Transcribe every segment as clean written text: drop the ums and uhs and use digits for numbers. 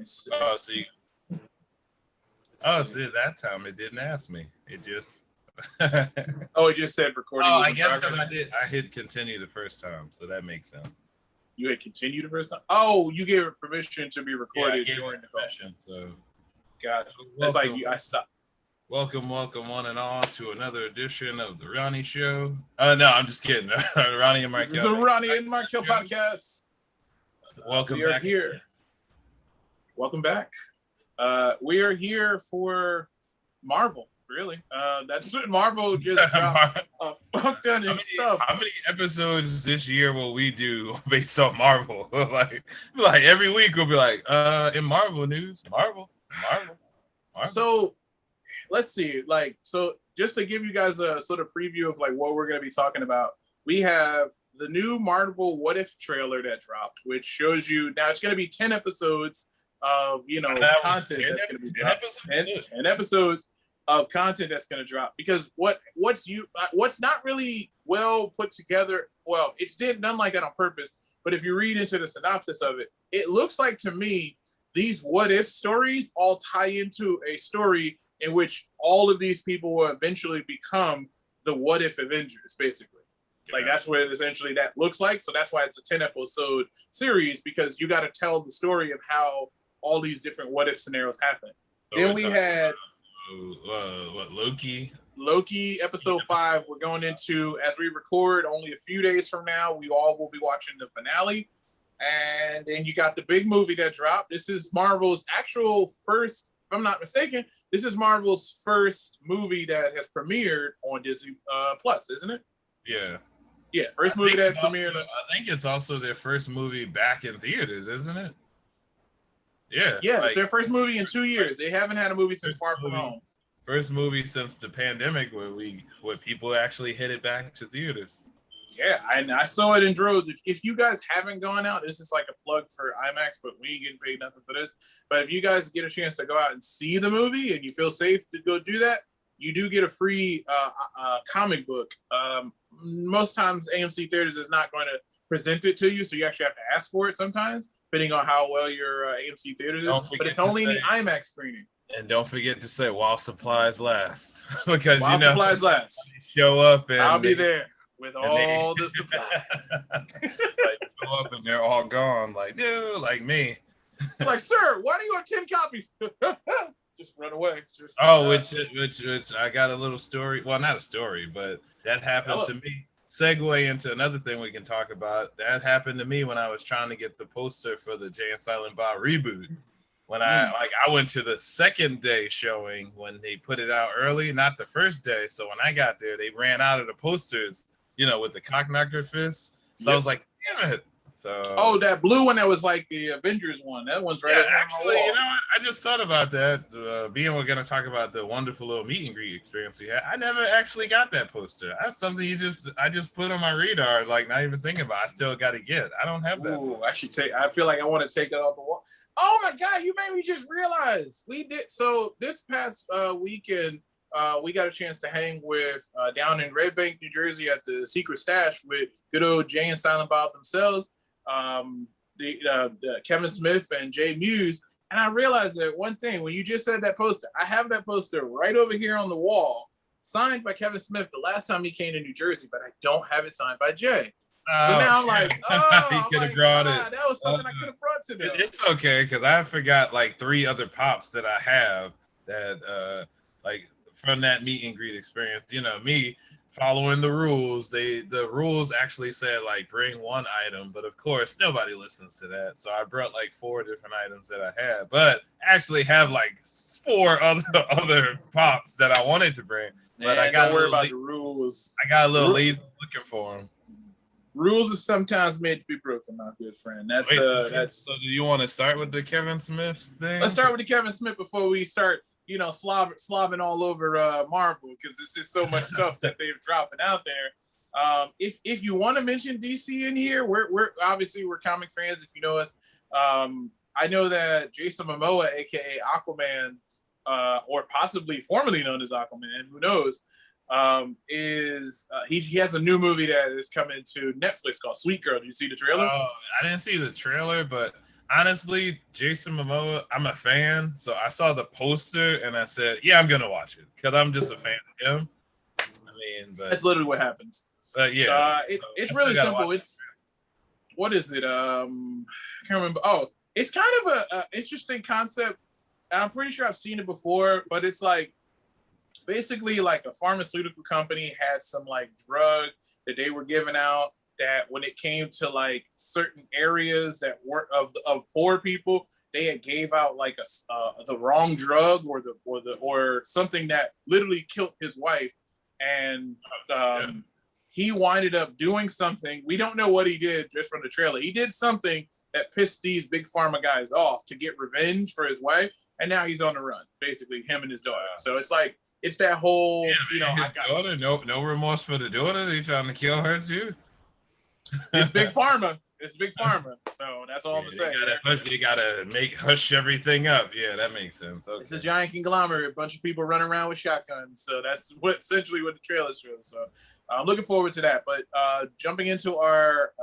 see. See, that time it didn't ask me. It just. It just said recording. I guess because I hit continue the first time, so that makes sense. You had continued the first time. Oh, you gave it permission to be recorded during the permission. So, gotcha. It's like I stopped. Welcome, one and all, to another edition of the Ronnie Show. No, I'm just kidding. Ronnie and Markell. This is the Ronnie and Markell podcast. Welcome back. Here. Welcome back. We are here for Marvel. Really, that's what Marvel just dropped a fuck ton of stuff. How many episodes this year will we do based on Marvel? like every week we'll be like, in Marvel news, Marvel. So let's see. So just to give you guys a sort of preview of like what we're going to be talking about, we have the new Marvel What If trailer that dropped, which shows you now it's going to be 10 episodes of content that's going to be dropped. 10 episodes of content that's going to drop, because what's not really well put together. Well, it's done like that on purpose. But if you read into the synopsis of it, it looks like to me these what if stories all tie into a story in which all of these people will eventually become the What If Avengers, basically. Like that's what essentially that looks like. So that's why it's a 10 episode series, because you got to tell the story of how all these different what if scenarios happen. So then we had Loki episode 5. We're going into, as we record, only a few days from now, we all will be watching the finale. And then you got the big movie that dropped. This is Marvel's actual first, if I'm not mistaken, this is Marvel's first movie that has premiered on Disney Plus, isn't it? Yeah, first movie that premiered. I think it's also their first movie back in theaters, isn't it? Yeah, it's their first movie in 2 years. They haven't had a movie since Far From Home. First movie since the pandemic where people actually headed back to theaters. Yeah, I saw it in droves. If you guys haven't gone out, this is like a plug for IMAX, but we ain't getting paid nothing for this. But if you guys get a chance to go out and see the movie and you feel safe to go do that, you do get a free comic book. Most times AMC Theaters is not going to present it to you, so you actually have to ask for it sometimes, depending on how well your AMC Theaters is. But it's only in the IMAX screening. And don't forget to say while supplies last, because supplies last, show up and I'll be there with all the supplies. Show up and they're all gone. Like, dude, like me. Like, sir, why do you have 10 copies? Just run away. Which I got a little story. Well, not a story, but that happened to me. Segue into another thing we can talk about. That happened to me when I was trying to get the poster for the Jay and Silent Bob reboot. When I went to the second day showing when they put it out early, not the first day. So when I got there, they ran out of the posters, with the cock knocker fist. So I was like, damn it. So that blue one that was like the Avengers one. That one's right up on the wall. You know what? I just thought about that. Being we're gonna talk about the wonderful little meet and greet experience we had. I never actually got that poster. That's something I just put on my radar, like not even thinking about. I still got to get. I don't have that. Ooh, I feel like I want to take that off the wall. Oh my God, you made me just realize we did. So this past weekend, we got a chance to hang with down in Red Bank, New Jersey at the Secret Stash with good old Jay and Silent Bob themselves, the Kevin Smith and Jay Muse. And I realized that one thing, when you just said that poster, I have that poster right over here on the wall, signed by Kevin Smith the last time he came to New Jersey, but I don't have it signed by Jay. So now I'm like, he could have brought it. That was something I could have brought to them. It's okay, because I forgot like 3 other pops that I have that like from that meet and greet experience. Me following the rules. The rules actually said like bring 1 item, but of course nobody listens to that. So I brought like 4 different items that I had, but actually have like 4 other pops that I wanted to bring. But I got don't worry about the rules. I got a little lazy looking for them. Rules is sometimes made to be broken, my good friend. That's. So do you want to start with the Kevin Smith thing? Let's start with the Kevin Smith before we start, slobbing all over Marvel, because there's just so much stuff that they're dropping out there. If you want to mention DC in here, we're obviously comic fans. If you know us, I know that Jason Momoa, aka Aquaman, or possibly formerly known as Aquaman, who knows. He has a new movie that is coming to Netflix called Sweet Girl. Do you see the trailer? Oh, I didn't see the trailer, but honestly, Jason Momoa, I'm a fan. So I saw the poster and I said, yeah, I'm gonna watch it because I'm just a fan of him. I mean, That's literally what happens. yeah, so It's I still really gotta watch simple. It's what is it? I can't remember. Oh, it's kind of a interesting concept, and I'm pretty sure I've seen it before. But it's like basically like a pharmaceutical company had some like drug that they were giving out that when it came to like certain areas that weren't of poor people, they had gave out like the wrong drug or something that literally killed his wife, and yeah. he winded up doing something. We don't know what he did just from the trailer. He did something that pissed these big pharma guys off to get revenge for his wife, and now he's on the run. Basically, him and his daughter. So it's like it's that whole, His daughter, no remorse for the daughter. They trying to kill her too. It's big pharma. It's big pharma. So that's all I'm gonna say. They gotta hush everything up. Yeah, that makes sense. Okay. It's a giant conglomerate, a bunch of people running around with shotguns. So that's essentially what the trailer shows. So I'm looking forward to that. But jumping into our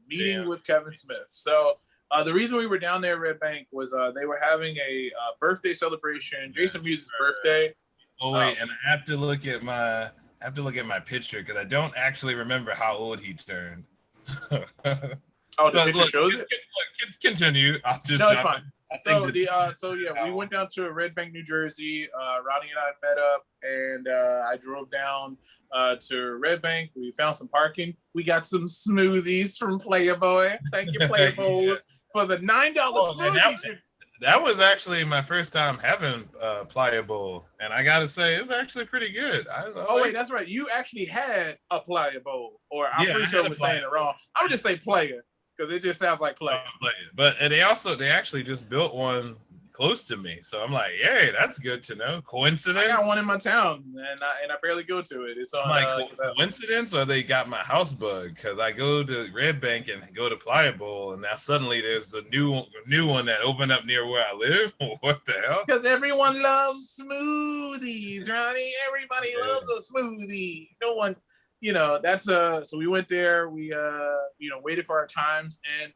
meeting with Kevin Smith. So the reason we were down there at Red Bank was they were having a birthday celebration, Jason Muse's birthday. Oh wait, and I have to look at my picture because I don't actually remember how old he turned. Oh, the picture shows it. Continue. No, it's fine. So we went down to Red Bank, New Jersey. Ronnie and I met up, and I drove down to Red Bank. We found some parking. We got some smoothies from Playboy. Thank you, Playboys, for the $9 smoothie. That was actually my first time having Pliable, and I gotta say, it's actually pretty good. Wait, that's right. You actually had a Pliable, or I'm pretty sure we're saying it wrong. I would just say Player, because it just sounds like Player. But they actually just built one close to me, so I'm like, yay, that's good to know. Coincidence? I got one in my town, and I barely go to it. It's on coincidence, or they got my house bug because I go to Red Bank and go to Pliable, and now suddenly there's a new one that opened up near where I live. What the hell? Because everyone loves smoothies, Ronnie. Everybody loves a smoothie. No one, that's so we went there. We waited for our times, and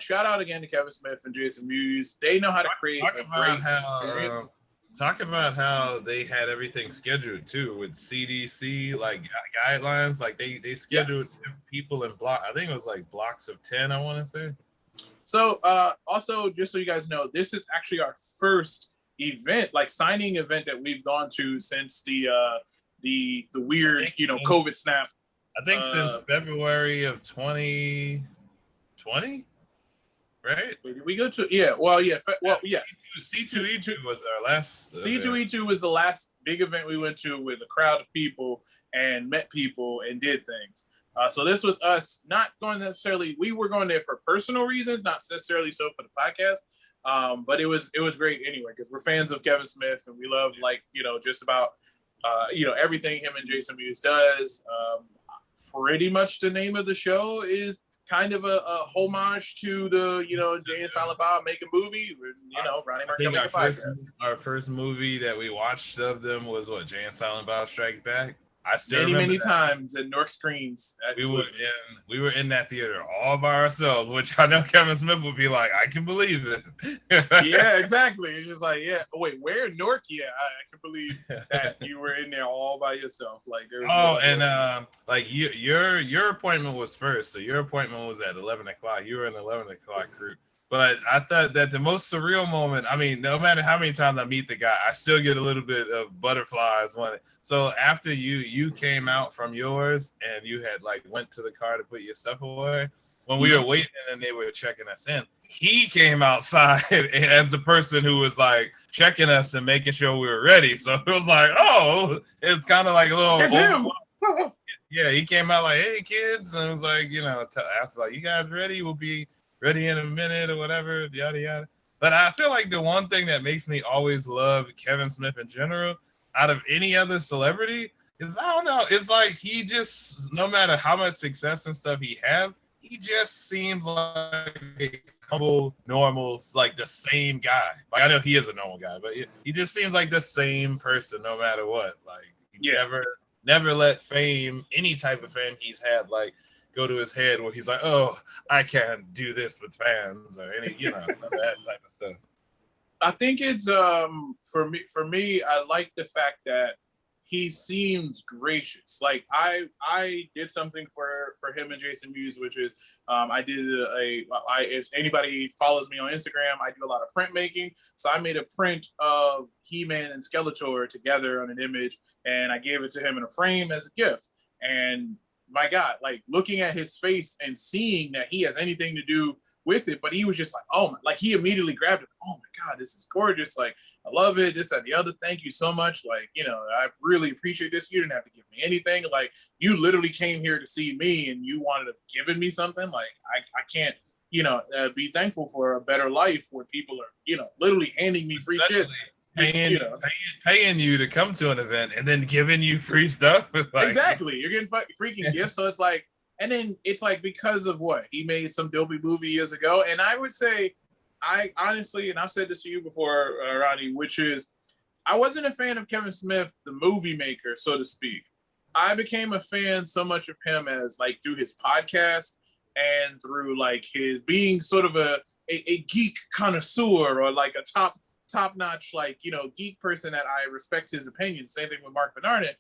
shout out again to Kevin Smith and Jason Mewes. They know how to create a great experience. Talk about how they had everything scheduled too with CDC like guidelines. Like they scheduled people in block. I think it was like blocks of 10. I want to say. So also, just so you guys know, this is actually our first event, like signing event that we've gone to since the weird COVID snap. I think since February of 2020. Right? Did we go to? Yeah. Well, yeah. Well, yes. C2E2 was our last. C2E2 was the last big event we went to with a crowd of people and met people and did things. So this was us not going necessarily. We were going there for personal reasons, not necessarily so for the podcast. But it was great anyway because we're fans of Kevin Smith and we love just about everything him and Jason Mewes does. Pretty much the name of the show is kind of a homage to the Jay and Silent Bob make a movie. Ronnie and Markell make a podcast. Our first movie that we watched of them was what, Jay and Silent Bob Strike Back. I still many times at North Screens. We were in that theater all by ourselves, which I know Kevin Smith would be like, I can believe it. Yeah, exactly. It's just like, yeah. Oh, wait, where in Newark? Yeah, I can believe that you were in there all by yourself. Like there's your appointment was first, so your appointment was at 11 o'clock. You were in the 11 o'clock group. But I thought that the most surreal moment, I mean, no matter how many times I meet the guy, I still get a little bit of butterflies. So after you came out from yours and you had went to the car to put your stuff away, when we were waiting and they were checking us in, he came outside as the person who was checking us and making sure we were ready. So it was like, oh, it's kind of like a little. It's him. Yeah, he came out like, hey, kids. And it was like, asked you guys ready? We'll be ready in a minute or whatever, yada yada. But I feel like the one thing that makes me always love Kevin Smith in general, out of any other celebrity, is I don't know. It's like he just, no matter how much success and stuff he has, he just seems like a humble, normal, the same guy. I know he is a normal guy, but he just seems like the same person no matter what. He never let fame, any type of fame he's had, go to his head where he's like, oh, I can't do this with fans or any, none of that type of stuff. I think it's for me, I like the fact that he seems gracious. Like I did something for him and Jason Mewes, which is I did if anybody follows me on Instagram, I do a lot of printmaking. So I made a print of He-Man and Skeletor together on an image, and I gave it to him in a frame as a gift. And my God, like looking at his face and seeing that he has anything to do with it, but he was just like, oh my, like he immediately grabbed it. Oh my God, this is gorgeous. Like, I love it. This and the other. Thank you so much. Like, I really appreciate this. You didn't have to give me anything. Like, you literally came here to see me and you wanted to give me something. Like, I can't, be thankful for a better life where people are, literally handing me free shit. Paying you to come to an event and then giving you free stuff. Like, exactly. You're getting freaking gifts. So it's like, and then it's like because of what? He made some dopey movie years ago. And I would say, I honestly, and I've said this to you before, Ronnie, which is I wasn't a fan of Kevin Smith, the movie maker, so to speak. I became a fan so much of him as like through his podcast and through like his being sort of a geek connoisseur or like a top notch, like, geek person that I respect his opinion. Same thing with Mark Bernardin.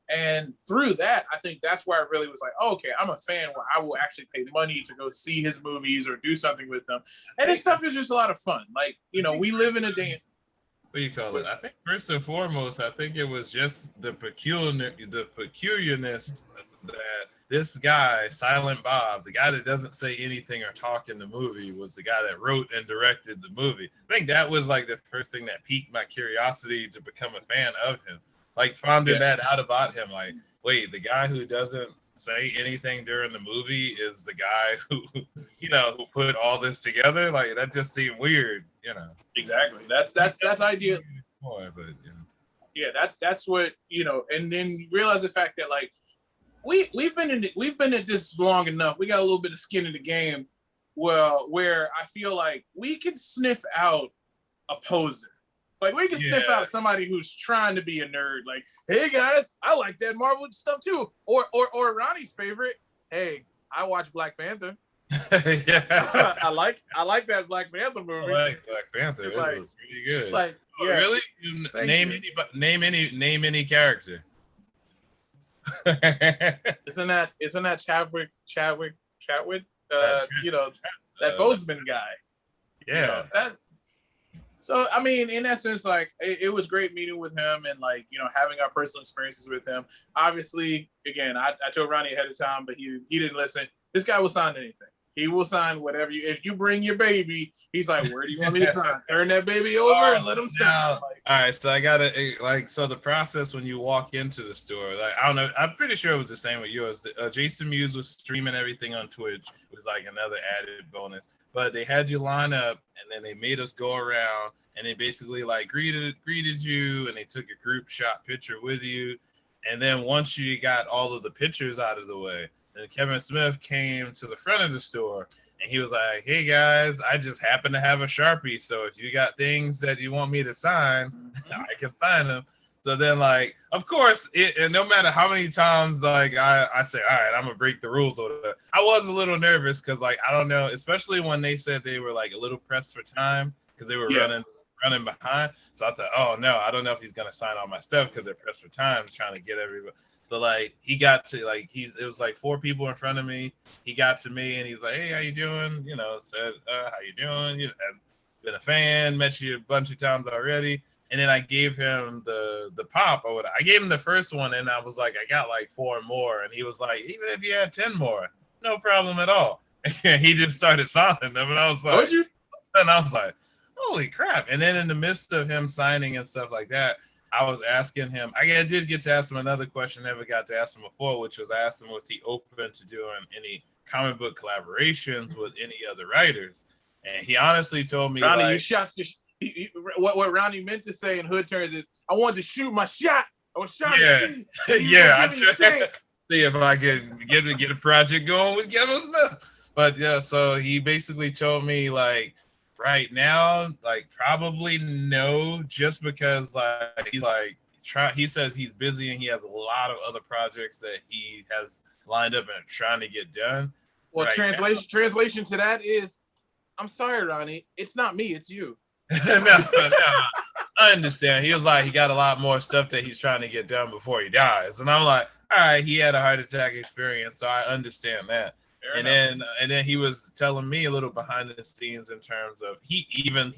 And through that, I think that's where I really was like, oh, okay, I'm a fan where I will actually pay money to go see his movies or do something with them. And his stuff is just a lot of fun. Like, we live in a day. What do you call it? I think first and foremost, I think it was just the peculiarness that this guy, Silent Bob, the guy that doesn't say anything or talk in the movie, was the guy that wrote and directed the movie. I think that was like the first thing that piqued my curiosity to become a fan of him. Like finding that out about him, like, wait, the guy who doesn't say anything during the movie is the guy who, who put all this together. Like that just seemed weird, Exactly. That's ideal. Boy, but yeah, that's what and then you realize the fact that like we've been at this long enough. We got a little bit of skin in the game. Well, where I feel like we can sniff out a poser. Like, we can sniff out somebody who's trying to be a nerd. Like, hey, guys, I like that Marvel stuff, too. Or Ronnie's favorite, hey, I watch Black Panther. Yeah. I like that Black Panther movie. I like Black Panther. It was pretty good. It's like, really? Name any character. Isn't that Chadwick? That Boseman guy. Yeah. So, I mean, in essence, like, it was great meeting with him and, like, having our personal experiences with him. Obviously, again, I told Ronnie ahead of time, but he didn't listen. This guy will sign anything. He will sign whatever if you bring your baby, he's like, where do you want me to sign? Turn that baby over and let him sign. Like, all right, so I gotta so the process when you walk into the store, like I don't know, I'm pretty sure it was the same with yours. Jason Mewes was streaming everything on Twitch. It was like another added bonus. But they had you line up, and then they made us go around, and they basically like greeted you, and they took a group shot picture with you. And then once you got all of the pictures out of the way, then Kevin Smith came to the front of the store, and he was like, "Hey guys, I just happen to have a Sharpie, so if you got things that you want me to sign, I can sign them." So then, like, of course, and no matter how many times, like, I say, all right, I'm going to break the rules. Or whatever. I was a little nervous because, like, I don't know, especially when they said they were, like, a little pressed for time because they were running behind. So I thought, oh, no, I don't know if he's going to sign all my stuff because they're pressed for time, trying to get everybody. So, like, he got to, like, it was, like, 4 people in front of me. He got to me, and he was like, hey, how you doing? Said, how you doing? I've been a fan, met you a bunch of times already. And then I gave him the pop. I gave him the first one, and I was like, I got like 4 more. And he was like, even if you had 10 more, no problem at all. And he just started signing them, and I was like, holy crap. And then in the midst of him signing and stuff like that, I was asking him, I did get to ask him another question I never got to ask him before, which was I asked him, was he open to doing any comic book collaborations with any other writers? And he honestly told me, Ronnie, you shot what Ronnie meant to say in hood terms is, I wanted to shoot my shot. I was trying to I tried to see if I could get a project going with Kevin Smith. But yeah, so he basically told me, like, right now, like, probably no, just because, like, he says he's busy and he has a lot of other projects that he has lined up and trying to get done. Well, translation to that is, I'm sorry, Ronnie, it's not me, it's you. no, I understand. He was like, he got a lot more stuff that he's trying to get done before he dies, and I'm like, all right, he had a heart attack experience, so I understand that. And then he was telling me a little behind the scenes in terms of He-Man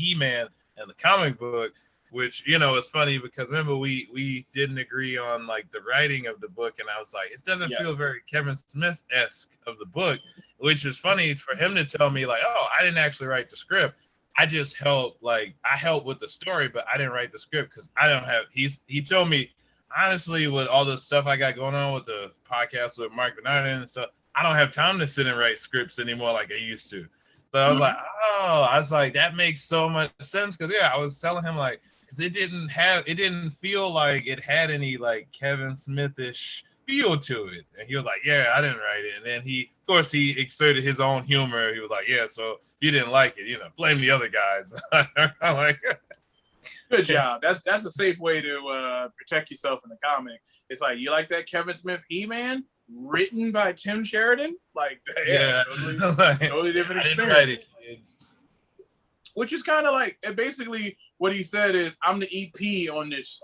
and the comic book, which, you know, is funny because remember we didn't agree on like the writing of the book, and I was like, it doesn't feel very Kevin Smith-esque of the book, which is funny for him to tell me like, oh, I didn't actually write the script. I just helped, like, I helped with the story, but I didn't write the script because I don't have, he told me, honestly, with all the stuff I got going on with the podcast with Mark Bernard and stuff, I don't have time to sit and write scripts anymore like I used to. So I was like, oh, I was like, that makes so much sense. Cause yeah, I was telling him like, cause it didn't feel like it had any like Kevin Smith-ish feel to it. And he was like, yeah, I didn't write it. And then of course, he exerted his own humor. He was like, yeah, so if you didn't like it, you know, blame the other guys. I'm like, good job. That's a safe way to protect yourself in the comic. It's like, you like that Kevin Smith He-Man written by Tim Sheridan? Like, yeah. Totally different experience. Which is kind of like, basically what he said is, I'm the EP on this.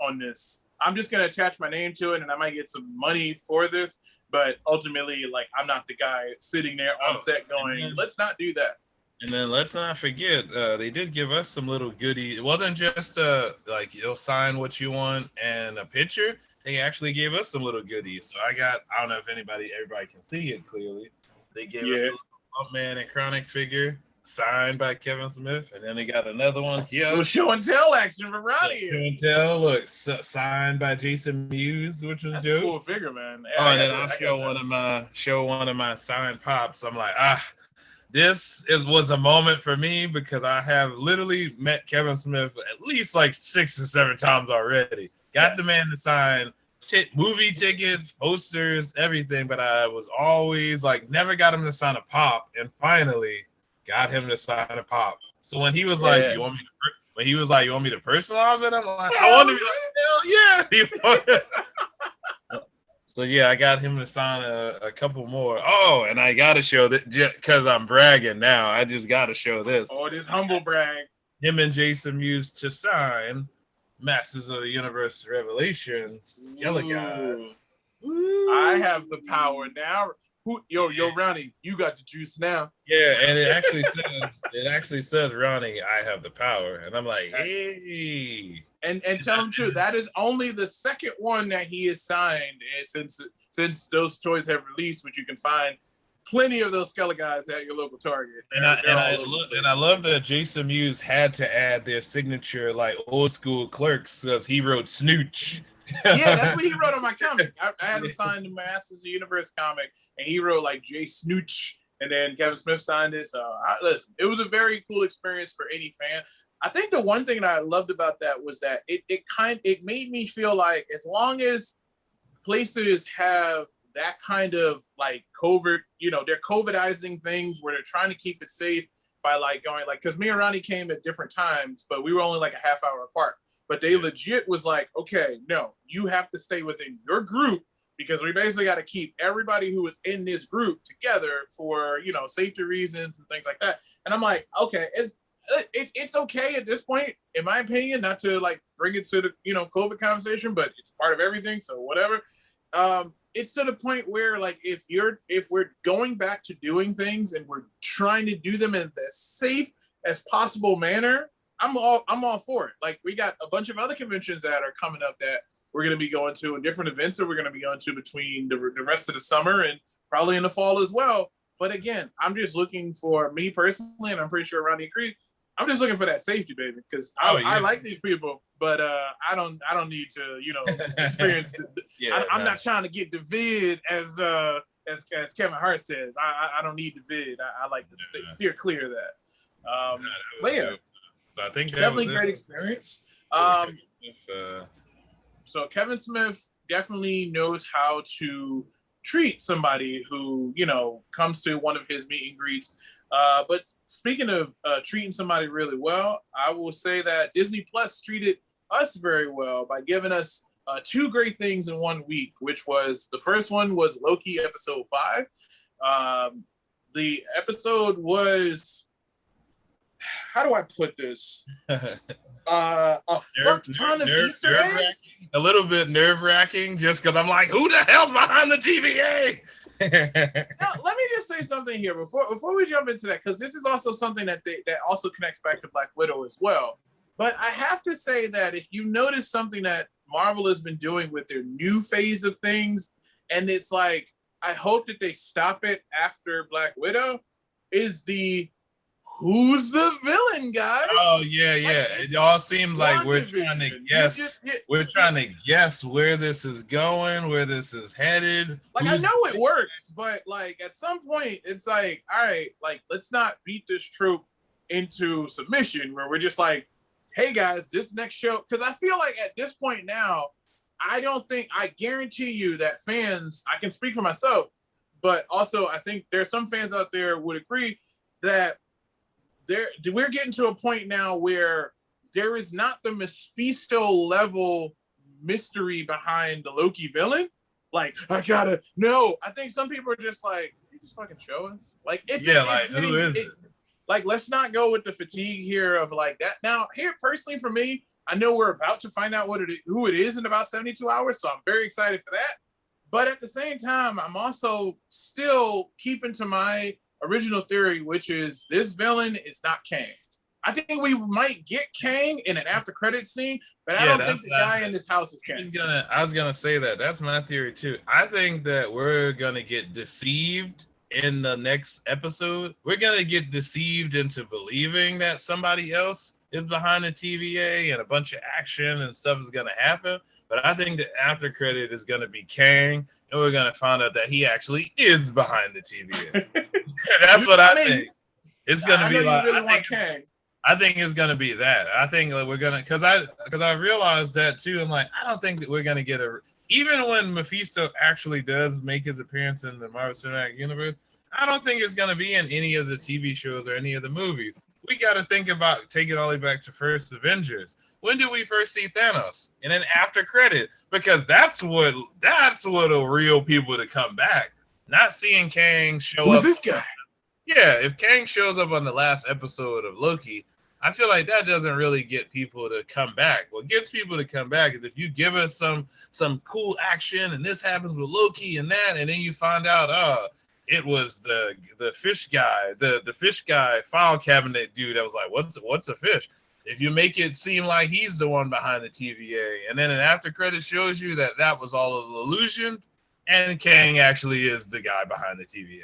I'm just going to attach my name to it and I might get some money for this. But ultimately, like, I'm not the guy sitting there on set going, let's not do that. And then let's not forget, they did give us some little goodies. It wasn't just like you'll sign what you want and a picture. They actually gave us some little goodies. So I don't know if everybody can see it clearly. They gave us a little Bumpman and Chronic figure signed by Kevin Smith, and then they got another one here. Little show and tell action from Ronnie. Show and tell, look, signed by Jason Mewes, which was dope. Cool figure, man. Yeah, and then I'll show one of my signed pops. I'm like, was a moment for me because I have literally met Kevin Smith at least like 6 or 7 times already. Got the man to sign movie tickets, posters, everything, but I was always like, never got him to sign a pop, and finally got him to sign a pop. So when he was like, you want me to personalize it? I'm like, I want to be like, hell yeah. So yeah, I got him to sign a couple more. Oh, and I got to show that because I'm bragging now. I just got to show this. Oh, this humble brag. Him and Jason Mewes to sign Masters of the Universe Revelation Skeleton. I have the power now. Yo, Ronnie, you got the juice now. Yeah, and it actually says, Ronnie, I have the power, and I'm like, hey. And tell him too, that is only the second one that he has signed since those toys have released, which you can find plenty of those Skeletor guys at your local Target. I love that Jason Mewes had to add their signature like old school Clerks because he wrote Snooch. Yeah, that's what he wrote on my comic. I had him sign the Masters of the Universe comic, and he wrote like J Snooch, and then Kevin Smith signed it. So listen, it was a very cool experience for any fan. I think the one thing that I loved about that was that it made me feel like as long as places have that kind of like covert, they're COVIDizing things where they're trying to keep it safe by like going like, because me and Ronnie came at different times, but we were only like a half hour apart. But they legit was like, okay, no, you have to stay within your group because we basically got to keep everybody who is in this group together for, safety reasons and things like that. And I'm like, okay, it's okay at this point, in my opinion, not to like bring it to the, COVID conversation, but it's part of everything. So whatever. It's to the point where like, if we're going back to doing things and we're trying to do them in the safe as possible manner, I'm all for it. Like we got a bunch of other conventions that are coming up that we're going to be going to and different events that we're going to be going to between the rest of the summer and probably in the fall as well. But again, I'm just looking for me personally, and I'm pretty sure Ronnie agreed. I'm just looking for that safety, baby, because I like these people, but I don't need to, experience. I'm not trying to get the vid as Kevin Hart says. I don't need the vid. I like to steer clear of that. But yeah. So I think that definitely great experience. So Kevin Smith definitely knows how to treat somebody who, comes to one of his meet and greets. But speaking of treating somebody really well, I will say that Disney Plus treated us very well by giving us two great things in 1 week, which was the first one was Loki episode 5. The episode was, how do I put this? A fuck ton of Easter eggs. A little bit nerve-wracking, just because I'm like, who the hell's behind the TVA? Now, let me just say something here before we jump into that, because this is also something that also connects back to Black Widow as well. But I have to say that if you notice something that Marvel has been doing with their new phase of things, and it's like, I hope that they stop it after Black Widow, is the who's the villain, guys? Oh yeah. Like, it all seems like we're trying to guess. We're trying to guess where this is going, where this is headed. Like, I know it works, but like at some point, it's like, all right, like let's not beat this trope into submission where we're just like, hey guys, this next show, because I feel like at this point now, I guarantee you that fans, I can speak for myself, but also I think there's some fans out there would agree that we're getting to a point now where there is not the Mephisto level mystery behind the Loki villain. Like, I gotta know. I think some people are just like, you just fucking show us. Like, who is it? Like, let's not go with the fatigue here of like that. Now, here personally for me, I know we're about to find out who it is in about 72 hours, so I'm very excited for that. But at the same time, I'm also still keeping to my original theory, which is this villain is not Kang. I think we might get Kang in an after credit scene, but I don't think the guy in this house is Kang. I was gonna say that. That's my theory too. I think that we're gonna get deceived in the next episode. We're gonna get deceived into believing that somebody else is behind the TVA and a bunch of action and stuff is gonna happen. But I think the after credit is gonna be Kang, and we're gonna find out that he actually is behind the TVA. That's what I think. It's gonna be like. I think it's gonna be that. I think that we're gonna because I realized that too. I'm like, I don't think that we're gonna get even when Mephisto actually does make his appearance in the Marvel Cinematic Universe. I don't think it's gonna be in any of the TV shows or any of the movies. We got to think about take it all the way back to first Avengers. When did we first see Thanos? And then after credit, because that's what will reel people to come back. Not seeing Kang show up. Who's this guy? Yeah, if Kang shows up on the last episode of Loki, I feel like that doesn't really get people to come back. What gets people to come back is if you give us some cool action and this happens with Loki and that, and then you find out, it was the fish guy, the fish guy file cabinet dude that was like, what's a fish? If you make it seem like he's the one behind the TVA, and then an after credit shows you that was all an illusion, and Kang actually is the guy behind the TVA.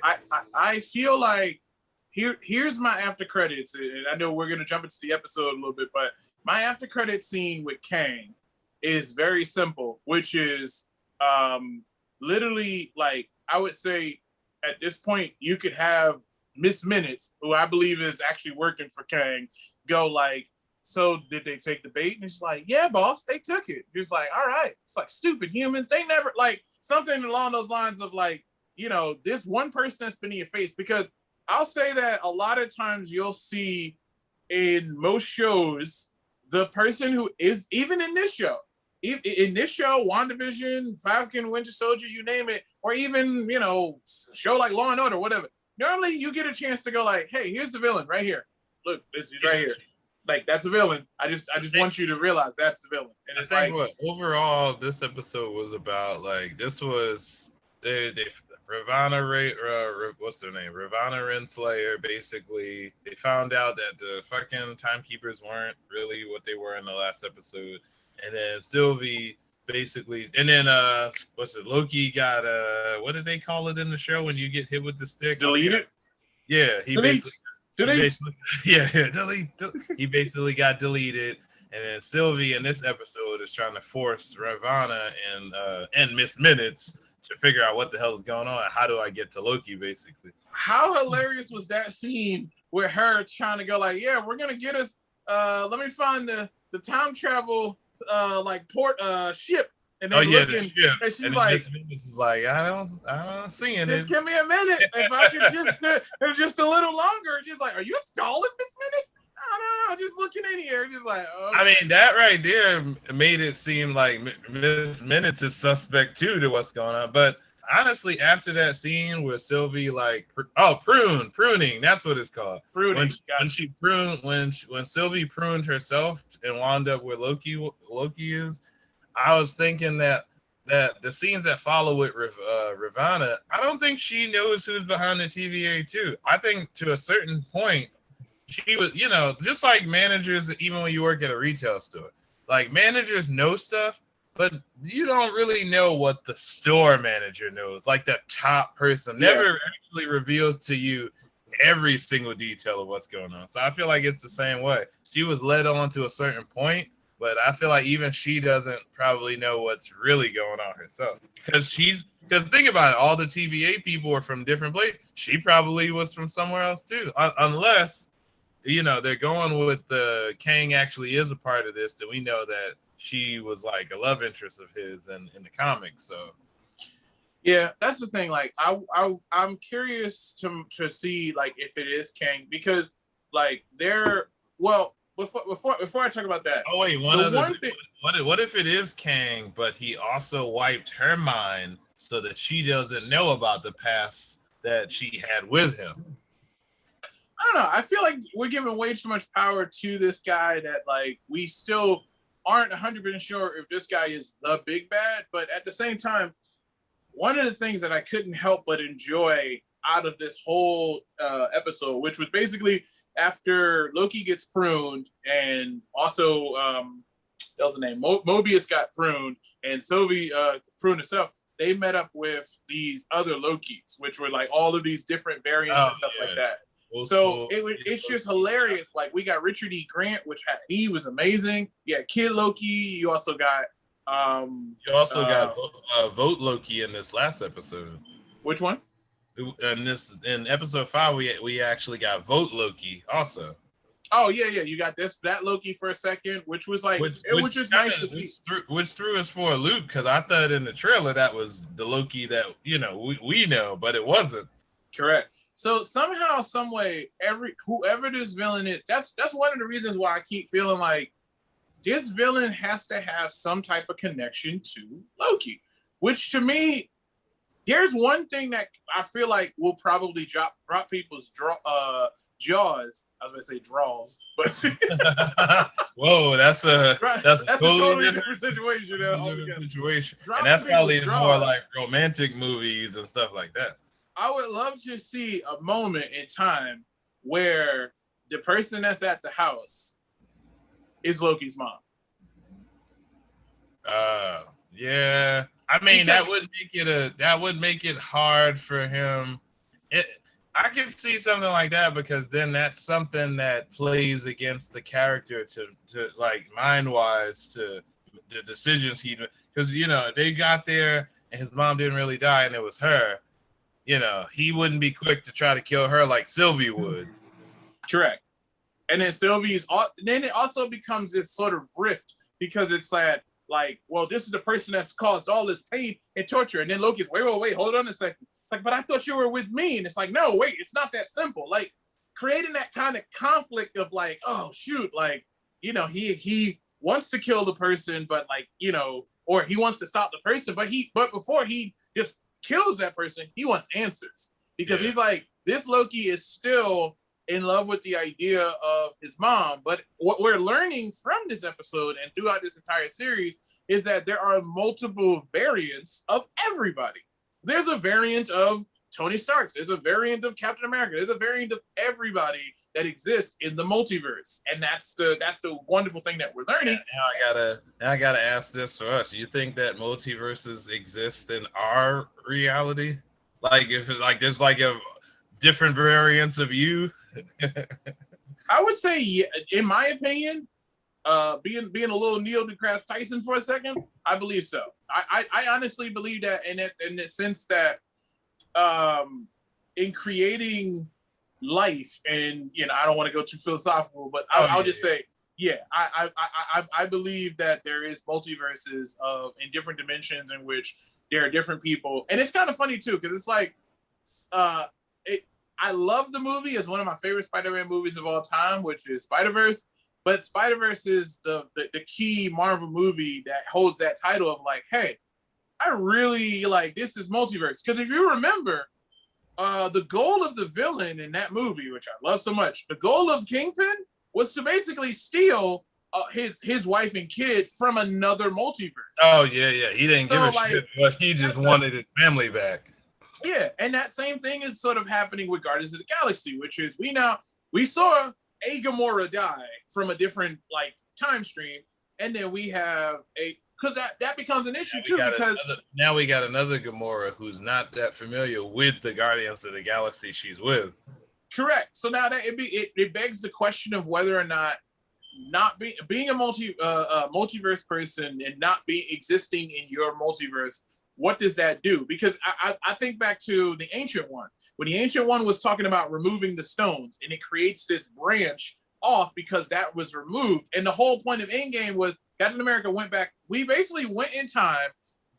I feel like here's my after credits, and I know we're gonna jump into the episode a little bit, but my after credit scene with Kang is very simple, which is literally like I would say at this point you could have Miss Minutes, who I believe is actually working for Kang, go like, so did they take the bait? And it's like, yeah, boss, they took it. It's like, all right. It's like stupid humans. They never like something along those lines of like, you know, this one person that's been in your face. Because I'll say that a lot of times you'll see in most shows, the person who is even in this show, WandaVision, Falcon, Winter Soldier, you name it, or even, you know, show like Law and Order, whatever. Normally you get a chance to go like, hey, here's the villain right here. Look, this is right here. Like, that's the villain. I just want you to realize that's the villain. And it's like, what overall this episode was about. Like, this was Ravonna what's their name? Ravonna Renslayer. Basically, they found out that the fucking timekeepers weren't really what they were in the last episode, and then Sylvie basically, and then Loki got what did they call it in the show when you get hit with the stick? Deleted. Yeah, he delete. basically delete. He basically got deleted, and then Sylvie in this episode is trying to force Ravonna and Miss Minutes to figure out what the hell is going on. How do I get to Loki, basically? How hilarious was that scene with her trying to go like, yeah, we're gonna get us. Let me find the time travel like port ship. And then looking, and she's like, Miss Minutes is like, I don't see it. Just give me a minute. If I could just a little longer. She's like, are you stalling, Miss Minutes? I don't know, just looking in here, just like, oh. I mean, that right there made it seem like Miss Minutes is suspect too to what's going on. But honestly, after that scene where Sylvie pruning, that's what it's called. Pruning. When she pruned, when Sylvie pruned herself and wound up where Loki is, I was thinking that the scenes that follow with Ravonna, I don't think she knows who's behind the TVA too. I think to a certain point, she was, just like managers, even when you work at a retail store, like managers know stuff, but you don't really know what the store manager knows. Like the top person never actually reveals to you every single detail of what's going on. So I feel like it's the same way. She was led on to a certain point, but I feel like even she doesn't probably know what's really going on herself. Because think about it, all the TVA people are from different places. She probably was from somewhere else too, unless they're going with the Kang actually is a part of this. Then we know that she was like a love interest of his in the comics. So yeah, that's the thing. Like I'm curious to see like if it is Kang, because like before I talk about that. Oh wait, what if it is Kang, but he also wiped her mind so that she doesn't know about the past that she had with him? I don't know. I feel like we're giving way too much power to this guy that like we still aren't 100% sure if this guy is the big bad. But at the same time, one of the things that I couldn't help but enjoy out of this whole episode, which was basically after Loki gets pruned, and also that was the name, Mobius got pruned, and Sylvie pruned herself. They met up with these other Lokis, which were like all of these different variants and stuff like that. So it's just hilarious. Like we got Richard E. Grant, which he was amazing. Yeah, Kid Loki. You also got Vote Loki in this last episode. Which one? In episode 5, we actually got Vote Loki also. Oh yeah. You got that Loki for a second, which was like which is nice to see. Which threw us for a loop, because I thought in the trailer that was the Loki that we know, but it wasn't. Correct. So somehow, some way, whoever this villain is, that's one of the reasons why I keep feeling like this villain has to have some type of connection to Loki. Which to me, there's one thing that I feel like will probably drop people's jaws. I was going to say draws, but whoa, that's a totally different situation. Situation, and that's probably more like romantic movies and stuff like that. I would love to see a moment in time where the person that's at the house is Loki's mom. Yeah. I mean, that would make it hard for him. I can see something like that, because then that's something that plays against the character to like mind-wise to the decisions he, because they got there and his mom didn't really die and it was her. He wouldn't be quick to try to kill her like Sylvie would. Correct. And then then it also becomes this sort of rift, because it's like, well, this is the person that's caused all this pain and torture. And then Loki's, wait, hold on a second. Like, but I thought you were with me. And it's like, no, wait, it's not that simple. Like creating that kind of conflict of like, oh shoot, like, he wants to kill the person, but like, or he wants to stop the person, but before he just kills that person, he wants answers, because he's like, this Loki is still in love with the idea of his mom. But what we're learning from this episode and throughout this entire series is that there are multiple variants of everybody. There's a variant of Tony Stark. There's a variant of Captain America. There's a variant of everybody that exists in the multiverse, and that's the wonderful thing that we're learning. Now I gotta ask this for us: you think that multiverses exist in our reality? Like, if it's like there's like a different variants of you? I would say, yeah, in my opinion, being a little Neil deGrasse Tyson for a second, I believe so. I honestly believe that in the sense that in creating life, and I don't want to go too philosophical, but I'll just say, yeah, I believe that there is multiverses in different dimensions in which there are different people. And it's kind of funny too, because it's like I love the movie. It's one of my favorite Spider-Man movies of all time, which is Spider-Verse. But Spider-Verse is the key Marvel movie that holds that title of like, hey, I really like this is multiverse. Because if you remember, the goal of the villain in that movie, which I love so much, the goal of Kingpin was to basically steal his wife and kid from another multiverse. Oh yeah. He didn't give a shit, but he just wanted his family back. Yeah, and that same thing is sort of happening with Guardians of the Galaxy, which is we saw a Gamora die from a different like time stream, and then we have because that becomes an issue too because now we got another Gamora who's not that familiar with the Guardians of the Galaxy she's with. Correct. So now that it begs the question of whether or not being a multiverse person and not existing in your multiverse, what does that do? Because I think back to the Ancient One. When the Ancient One was talking about removing the stones, and it creates this branch off because that was removed. And the whole point of Endgame was Captain America went back. We basically went in time,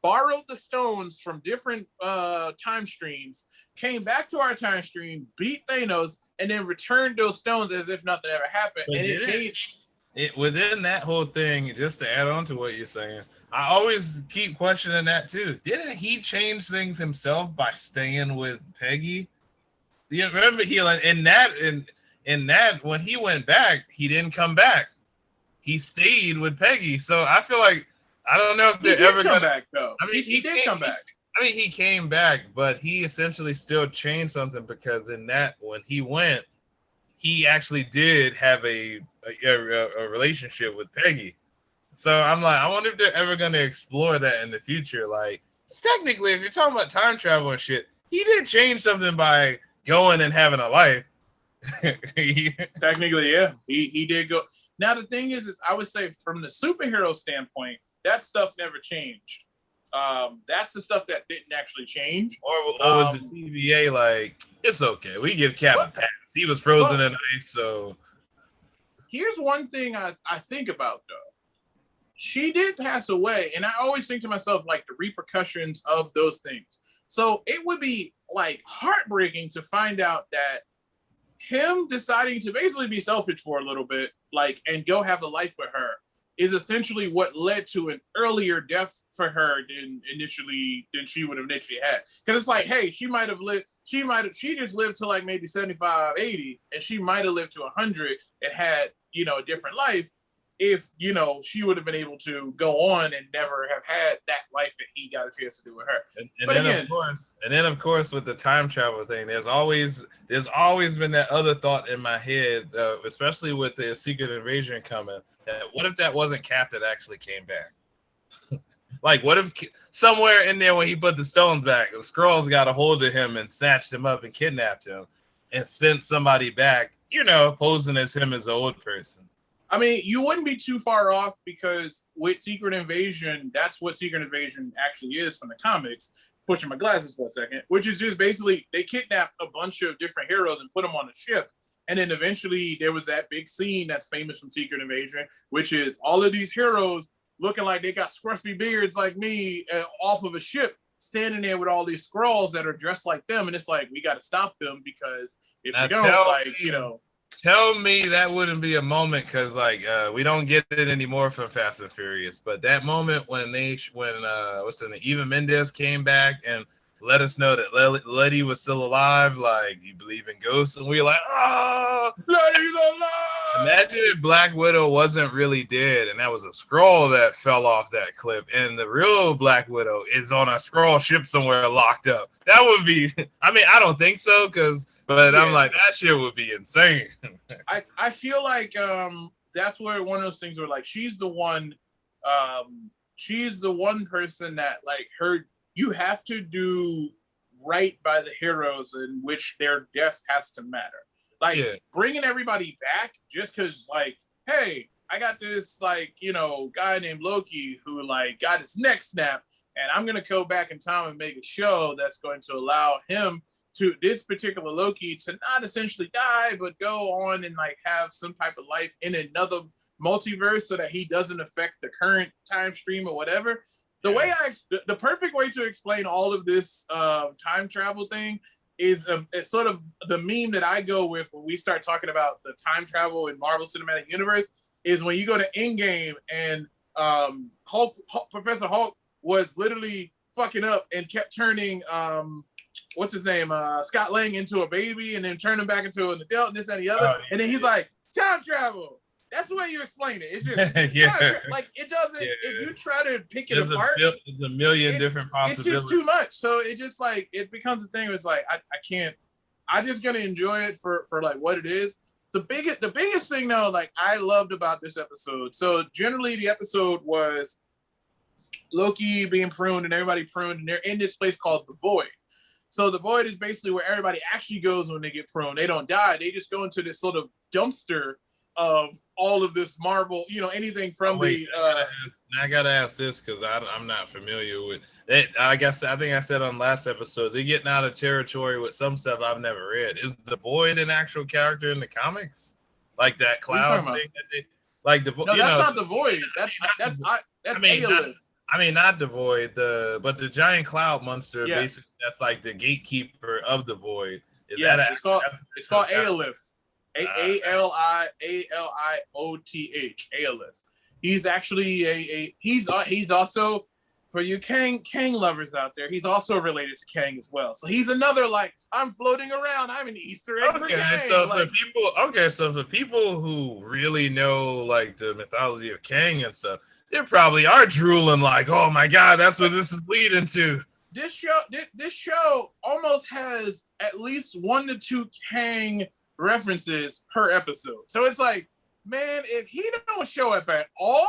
borrowed the stones from different time streams, came back to our time stream, beat Thanos, and then returned those stones as if nothing ever happened. But and within that whole thing, just to add on to what you're saying, I always keep questioning that too. Didn't he change things himself by staying with Peggy? You remember he like in that when he went back, he didn't come back. He stayed with Peggy. So I feel like I don't know if they're ever come back though. I mean, he did come back. I mean, he came back, but he essentially still changed something because in that when he went, he actually did have a relationship with Peggy. So I'm like, I wonder if they're ever going to explore that in the future. Like, technically, if you're talking about time travel and shit, he did change something by going and having a life. Technically, yeah, he did go. Now the thing is I would say from the superhero standpoint, that stuff never changed. That's the stuff that didn't actually change. Or was the TVA like, it's okay, we give Cap a pass. He was frozen in ice, so. Here's one thing I think about, though. She did pass away, and I always think to myself, like, the repercussions of those things. So it would be, like, heartbreaking to find out that him deciding to basically be selfish for a little bit, like, and go have a life with her is essentially what led to an earlier death for her than she would have initially had. Because it's like, hey, she just lived to like maybe 75, 80, and she might have lived to 100 and had, a different life if, she would have been able to go on and never have had that life that he got a chance to do with her. And then of course with the time travel thing, there's always been that other thought in my head, especially with the Secret Invasion coming. What if that wasn't Cap that actually came back? Like, what if somewhere in there when he put the stones back, the Skrulls got a hold of him and snatched him up and kidnapped him and sent somebody back, posing as him as an old person? I mean, you wouldn't be too far off because with Secret Invasion, that's what Secret Invasion actually is from the comics. Pushing my glasses for a second, which is just basically they kidnapped a bunch of different heroes and put them on a ship. And then eventually there was that big scene that's famous from Secret Invasion, which is all of these heroes looking like they got scruffy beards like me off of a ship, standing there with all these Skrulls that are dressed like them. And it's like, we got to stop them because if we don't, Tell me that wouldn't be a moment because, we don't get it anymore from Fast and Furious. But that moment when Eva Mendes came back and let us know that Letty was still alive, like, you believe in ghosts, and we were like, oh, Letty's alive! Imagine if Black Widow wasn't really dead, and that was a Skrull that fell off that cliff, and the real Black Widow is on a Skrull ship somewhere locked up. That would be, I mean, I don't think so, but I'm like, that shit would be insane. I feel like that's where one of those things where, like, she's the one person that, like, you have to do right by the heroes in which their death has to matter. Like, bringing everybody back just because, like, hey, I got this, like, guy named Loki who, like, got his neck snapped, and I'm going to go back in time and make a show that's going to allow him to, this particular Loki, to not essentially die, but go on and, like, have some type of life in another multiverse so that he doesn't affect the current time stream or whatever. The perfect way to explain all of this time travel thing is sort of the meme that I go with when we start talking about the time travel in Marvel Cinematic Universe is when you go to Endgame and Professor Hulk was literally fucking up and kept turning what's his name Scott Lang into a baby and then turn him back into an adult and this and the other and then he's like time travel. That's the way you explain it. It's just like it doesn't. Yeah. If you try to pick it apart, there's a million different possibilities. It's just too much. So it just like it becomes a thing. Where it's like I can't. I'm just gonna enjoy it for like what it is. The biggest thing though, like I loved about this episode. So generally the episode was Loki being pruned and everybody pruned, and they're in this place called the Void. So the Void is basically where everybody actually goes when they get pruned. They don't die. They just go into this sort of dumpster of all of this Marvel, anything from I gotta ask this because I'm not familiar with it. I think I said on last episode they're getting out of territory with some stuff I've never read. Is the Void an actual character in the comics, like that cloud thing? That's not the Void. That's Aelith. Not the Void, but the giant cloud monster. Yes. Basically, that's like the gatekeeper of the Void. It's called Aelith. Aelioth. Aelith. He's actually he's also, for you Kang lovers out there, he's also related to Kang as well. So he's another like I'm floating around. I'm an Easter egg for Kang. So for people who really know like the mythology of Kang and stuff, they probably are drooling like, oh my god, that's what this is leading to. This show almost has at least 1 to 2 Kang references per episode. So it's like, man, if he don't show up at all,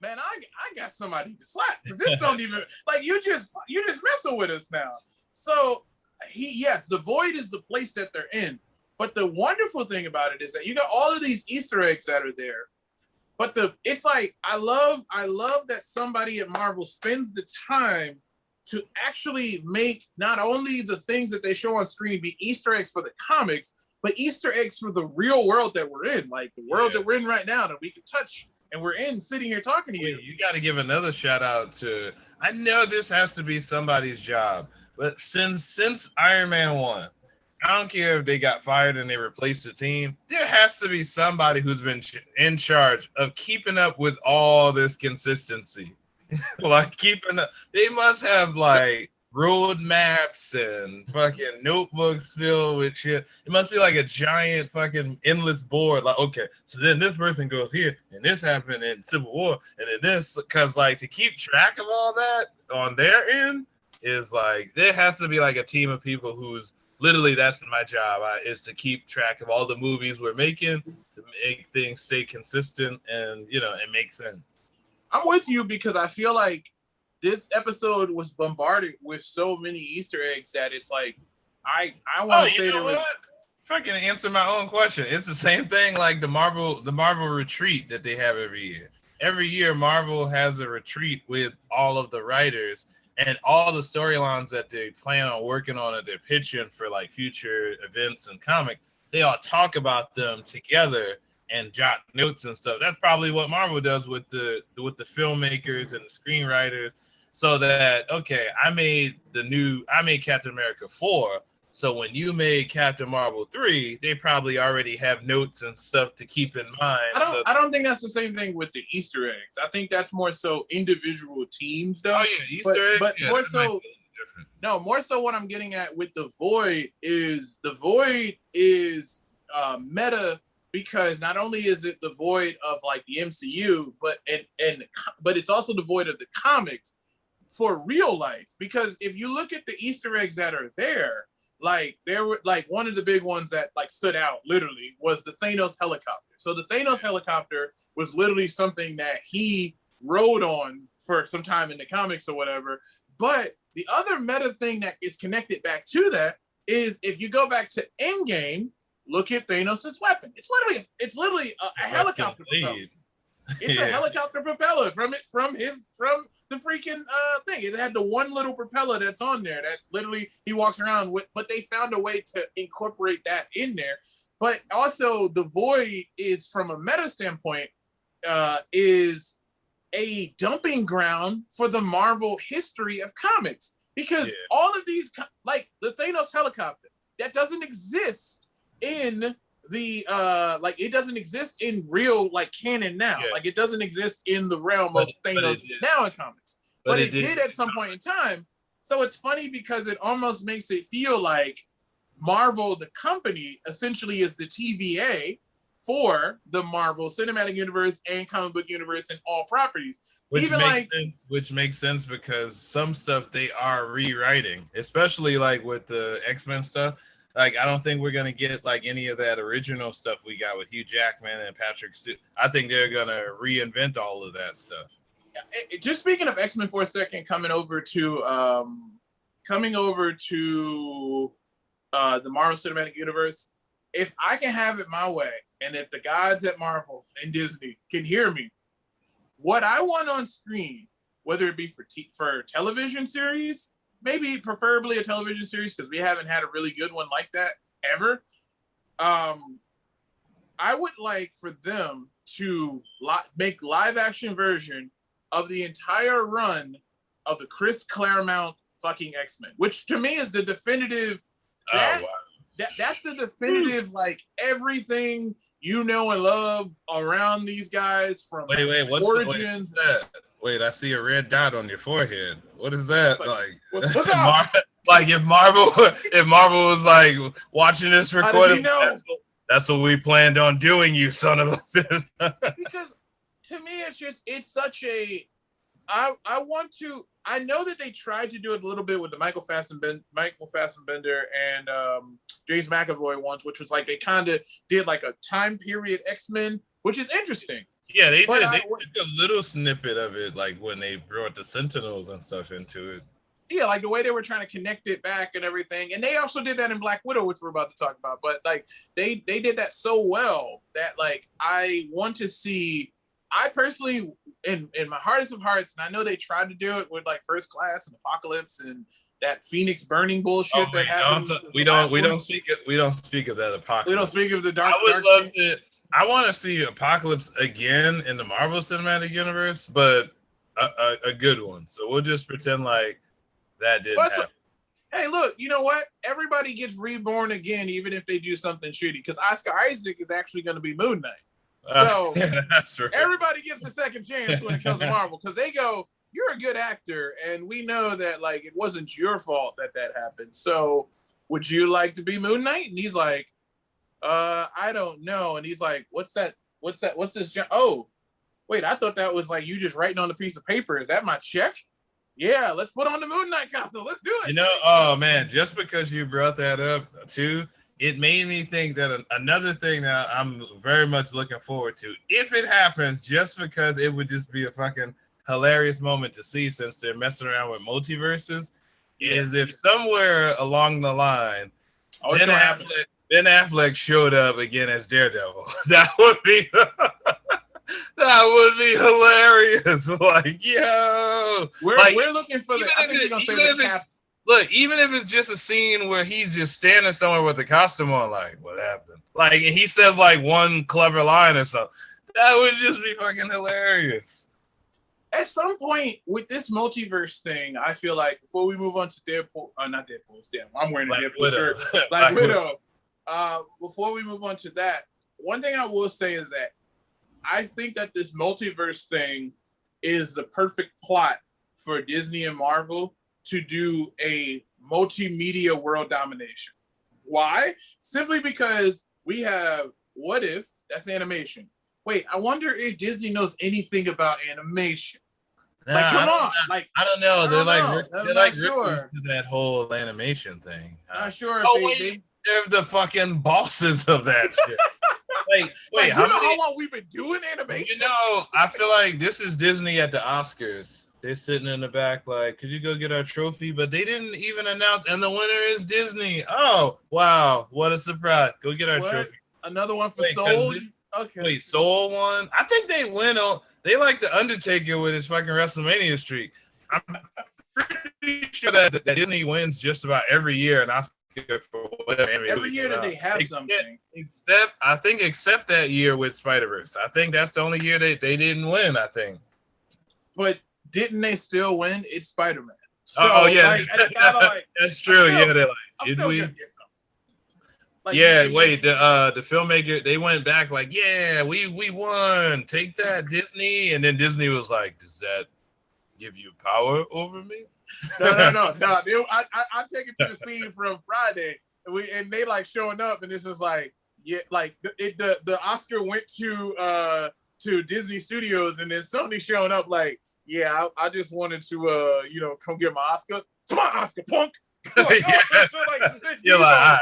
man, I got somebody to slap because this don't even like you just messing with us now. So the Void is the place that they're in. But the wonderful thing about it is that you got all of these Easter eggs that are there. But it's like I love that somebody at Marvel spends the time to actually make not only the things that they show on screen be Easter eggs for the comics, but Easter eggs for the real world that we're in, like the world that we're in right now that we can touch and we're in sitting here talking to you. You got to give another shout out to, I know this has to be somebody's job, but since Iron Man 1, I don't care if they got fired and they replaced the team, there has to be somebody who's been in charge of keeping up with all this consistency. Like keeping up, they must have like road maps and fucking notebooks filled with shit. It must be like a giant fucking endless board. Like, okay, so then this person goes here, and this happened in Civil War, and then this, because like to keep track of all that on their end is like there has to be like a team of people who's literally that's my job is to keep track of all the movies we're making to make things stay consistent and it makes sense. I'm with you because I feel like this episode was bombarded with so many Easter eggs that it's like I want to say there was. Fucking answer my own question. It's the same thing like the Marvel retreat that they have every year. Every year Marvel has a retreat with all of the writers and all the storylines that they plan on working on that they're pitching for like future events and comic. They all talk about them together and jot notes and stuff. That's probably what Marvel does with the filmmakers and the screenwriters. So that, okay, I made Captain America 4. So when you made Captain Marvel 3, they probably already have notes and stuff to keep in mind. I don't think that's the same thing with the Easter eggs. I think that's more so individual teams, though. Oh yeah, Easter eggs. But more so, more so what I'm getting at with the Void is meta because not only is it the Void of like the MCU, but it's also the Void of the comics for real life. Because if you look at the Easter eggs that are there, like there were like one of the big ones that like stood out literally was the Thanos helicopter. So the Thanos helicopter was literally something that he rode on for some time in the comics or whatever. But the other meta thing that is connected back to that is if you go back to Endgame, look at Thanos' weapon. It's literally a helicopter propeller. It's a helicopter propeller from the freaking thing. It had the one little propeller that's on there that literally he walks around with, but they found a way to incorporate that in there. But also the Void is, from a meta standpoint, is a dumping ground for the Marvel history of comics. Because all of these, like the Thanos helicopter, that doesn't exist in the like it doesn't exist in real like canon now. Yeah. Like it doesn't exist in the realm of Thanos now in comics. But it did at some point in time. So it's funny because it almost makes it feel like Marvel, the company, essentially is the TVA for the Marvel Cinematic Universe and comic book universe and all properties. Which makes sense because some stuff they are rewriting, especially like with the X-Men stuff. Like, I don't think we're going to get like any of that original stuff we got with Hugh Jackman and Patrick Stewart. I think they're going to reinvent all of that stuff. Just speaking of X-Men for a second, coming over to the Marvel Cinematic Universe, if I can have it my way, and if the gods at Marvel and Disney can hear me, what I want on screen, whether it be for television series, maybe preferably a television series because we haven't had a really good one like that ever. I would like for them to make live action version of the entire run of the Chris Claremont fucking X-Men, which to me is the definitive. That's the definitive, like everything you know and love around these guys from what's origins. Wait, I see a red dot on your forehead. What is that? What's up? Like if Marvel was like watching this recording, that's what we planned on doing, you son of a bitch. Because to me, it's such a. I know that they tried to do it a little bit with the Michael Fassbender and James McAvoy ones, which was like they kind of did like a time period X-Men, which is interesting. Yeah, they did. They took a little snippet of it, like when they brought the Sentinels and stuff into it. Yeah, like the way they were trying to connect it back and everything. And they also did that in Black Widow, which we're about to talk about. But like they did that so well that like I want to see. I personally, in my hardest of hearts, and I know they tried to do it with like First Class and Apocalypse and that Phoenix burning bullshit that happened. We don't speak of that Apocalypse. We don't speak of the dark. I want to see Apocalypse again in the Marvel Cinematic Universe, but a good one. So we'll just pretend like that didn't happen. Hey, look, you know what? Everybody gets reborn again, even if they do something shitty. Because Oscar Isaac is actually going to be Moon Knight. So that's right. Everybody gets a second chance when it comes to Marvel because they go, "You're a good actor, and we know that like it wasn't your fault that happened. So would you like to be Moon Knight?" And he's like, I don't know. And he's like, "What's that? What's this? Oh, wait, I thought that was like you just writing on a piece of paper. Is that my check? Yeah, let's put on the Moon Knight costume. Let's do it." You know, oh man, just because you brought that up too. It made me think that another thing that I'm very much looking forward to, if it happens, just because it would just be a fucking hilarious moment to see since they're messing around with multiverses, is if somewhere along the line, Ben Affleck showed up again as Daredevil. That would be hilarious. Like, yo. We're looking for the... I think you're going to say the cap. Look, even if it's just a scene where he's just standing somewhere with the costume on, like, what happened? Like, and he says, like, one clever line or something. That would just be fucking hilarious. At some point with this multiverse thing, I feel like before we move on to Deadpool, not Deadpool, damn, I'm wearing a Deadpool shirt. Black Widow. Before we move on to that, one thing I will say is that I think that this multiverse thing is the perfect plot for Disney and Marvel to do a multimedia world domination. Why? Simply because we have What If, that's animation. Wait, I wonder if Disney knows anything about animation. Like, come on. Like, I don't know. They're like sure to that whole animation thing. Not sure if they're the fucking bosses of that shit. Wait, how long we've been doing animation? You know, I feel like this is Disney at the Oscars. They're sitting in the back like, could you go get our trophy? But they didn't even announce, and the winner is Disney. Oh, wow. What a surprise. Go get our trophy. Another one for Soul? Okay. Wait, Soul won? I think they win on, they like the Undertaker with his fucking WrestleMania streak. I'm pretty sure that Disney wins just about every year, and Oscar for whatever. Every year that they have something. Except that year with Spider-Verse. I think that's the only year they didn't win, I think. But didn't they still win? It's Spider-Man. So, yeah. Like, that's true. Yeah, they're like, did we? Like, yeah, wait, the filmmaker, they went back like, yeah, we won. Take that, Disney. And then Disney was like, does that give you power over me? No. I take it to the scene from Friday, and they like showing up, and this is like, yeah, like the Oscar went to Disney Studios, and then Sony showing up like, yeah, I just wanted to come get my Oscar. Come on, Oscar punk. Like, yeah. You're like, all right,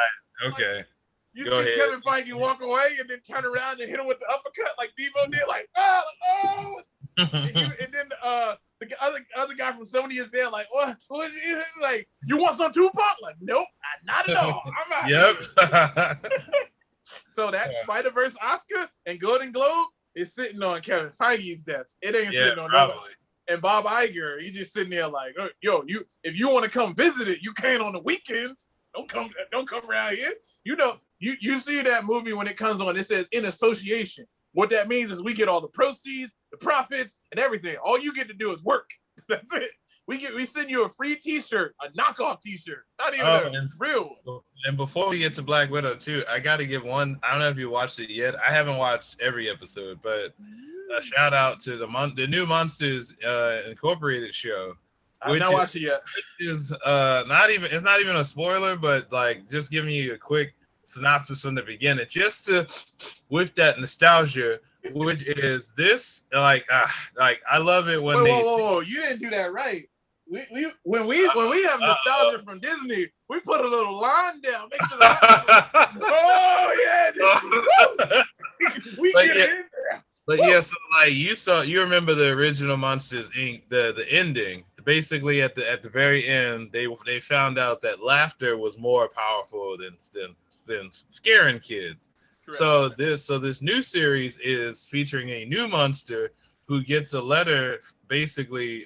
okay. Like, you Go see ahead. Kevin Feige walk away and then turn around and hit him with the uppercut like Devo did, like, oh. And then the other guy from Sony is there, like, what is it? Like, you want some Tupac? Like, nope, not at all. I'm out. Yep. So that Spider-Verse Oscar and Golden Globe is sitting on Kevin Feige's desk. It ain't sitting on nobody. And Bob Iger, he's just sitting there like, oh, yo, if you want to come visit it, you can on the weekends. Don't come around here. You see that movie when it comes on, it says in association. What that means is we get all the proceeds, the profits, and everything. All you get to do is work. That's it. We send you a free T-shirt, a knockoff T-shirt, not even a real one. And before we get to Black Widow too, I got to give one. I don't know if you watched it yet. I haven't watched every episode, but a shout out to the new Monsters Incorporated show. I've not watched it yet. Is not even a spoiler, but like just giving you a quick synopsis from the beginning, just to with that nostalgia, which is this like I love it when whoa, you didn't do that right. When we have nostalgia from Disney, we put a little line down. Make sure oh yeah, we get in there. But yeah, so like you remember the original Monsters Inc. the ending. Basically, at the very end, they found out that laughter was more powerful than scaring kids. Correct. So this new series is featuring a new monster who gets a letter, basically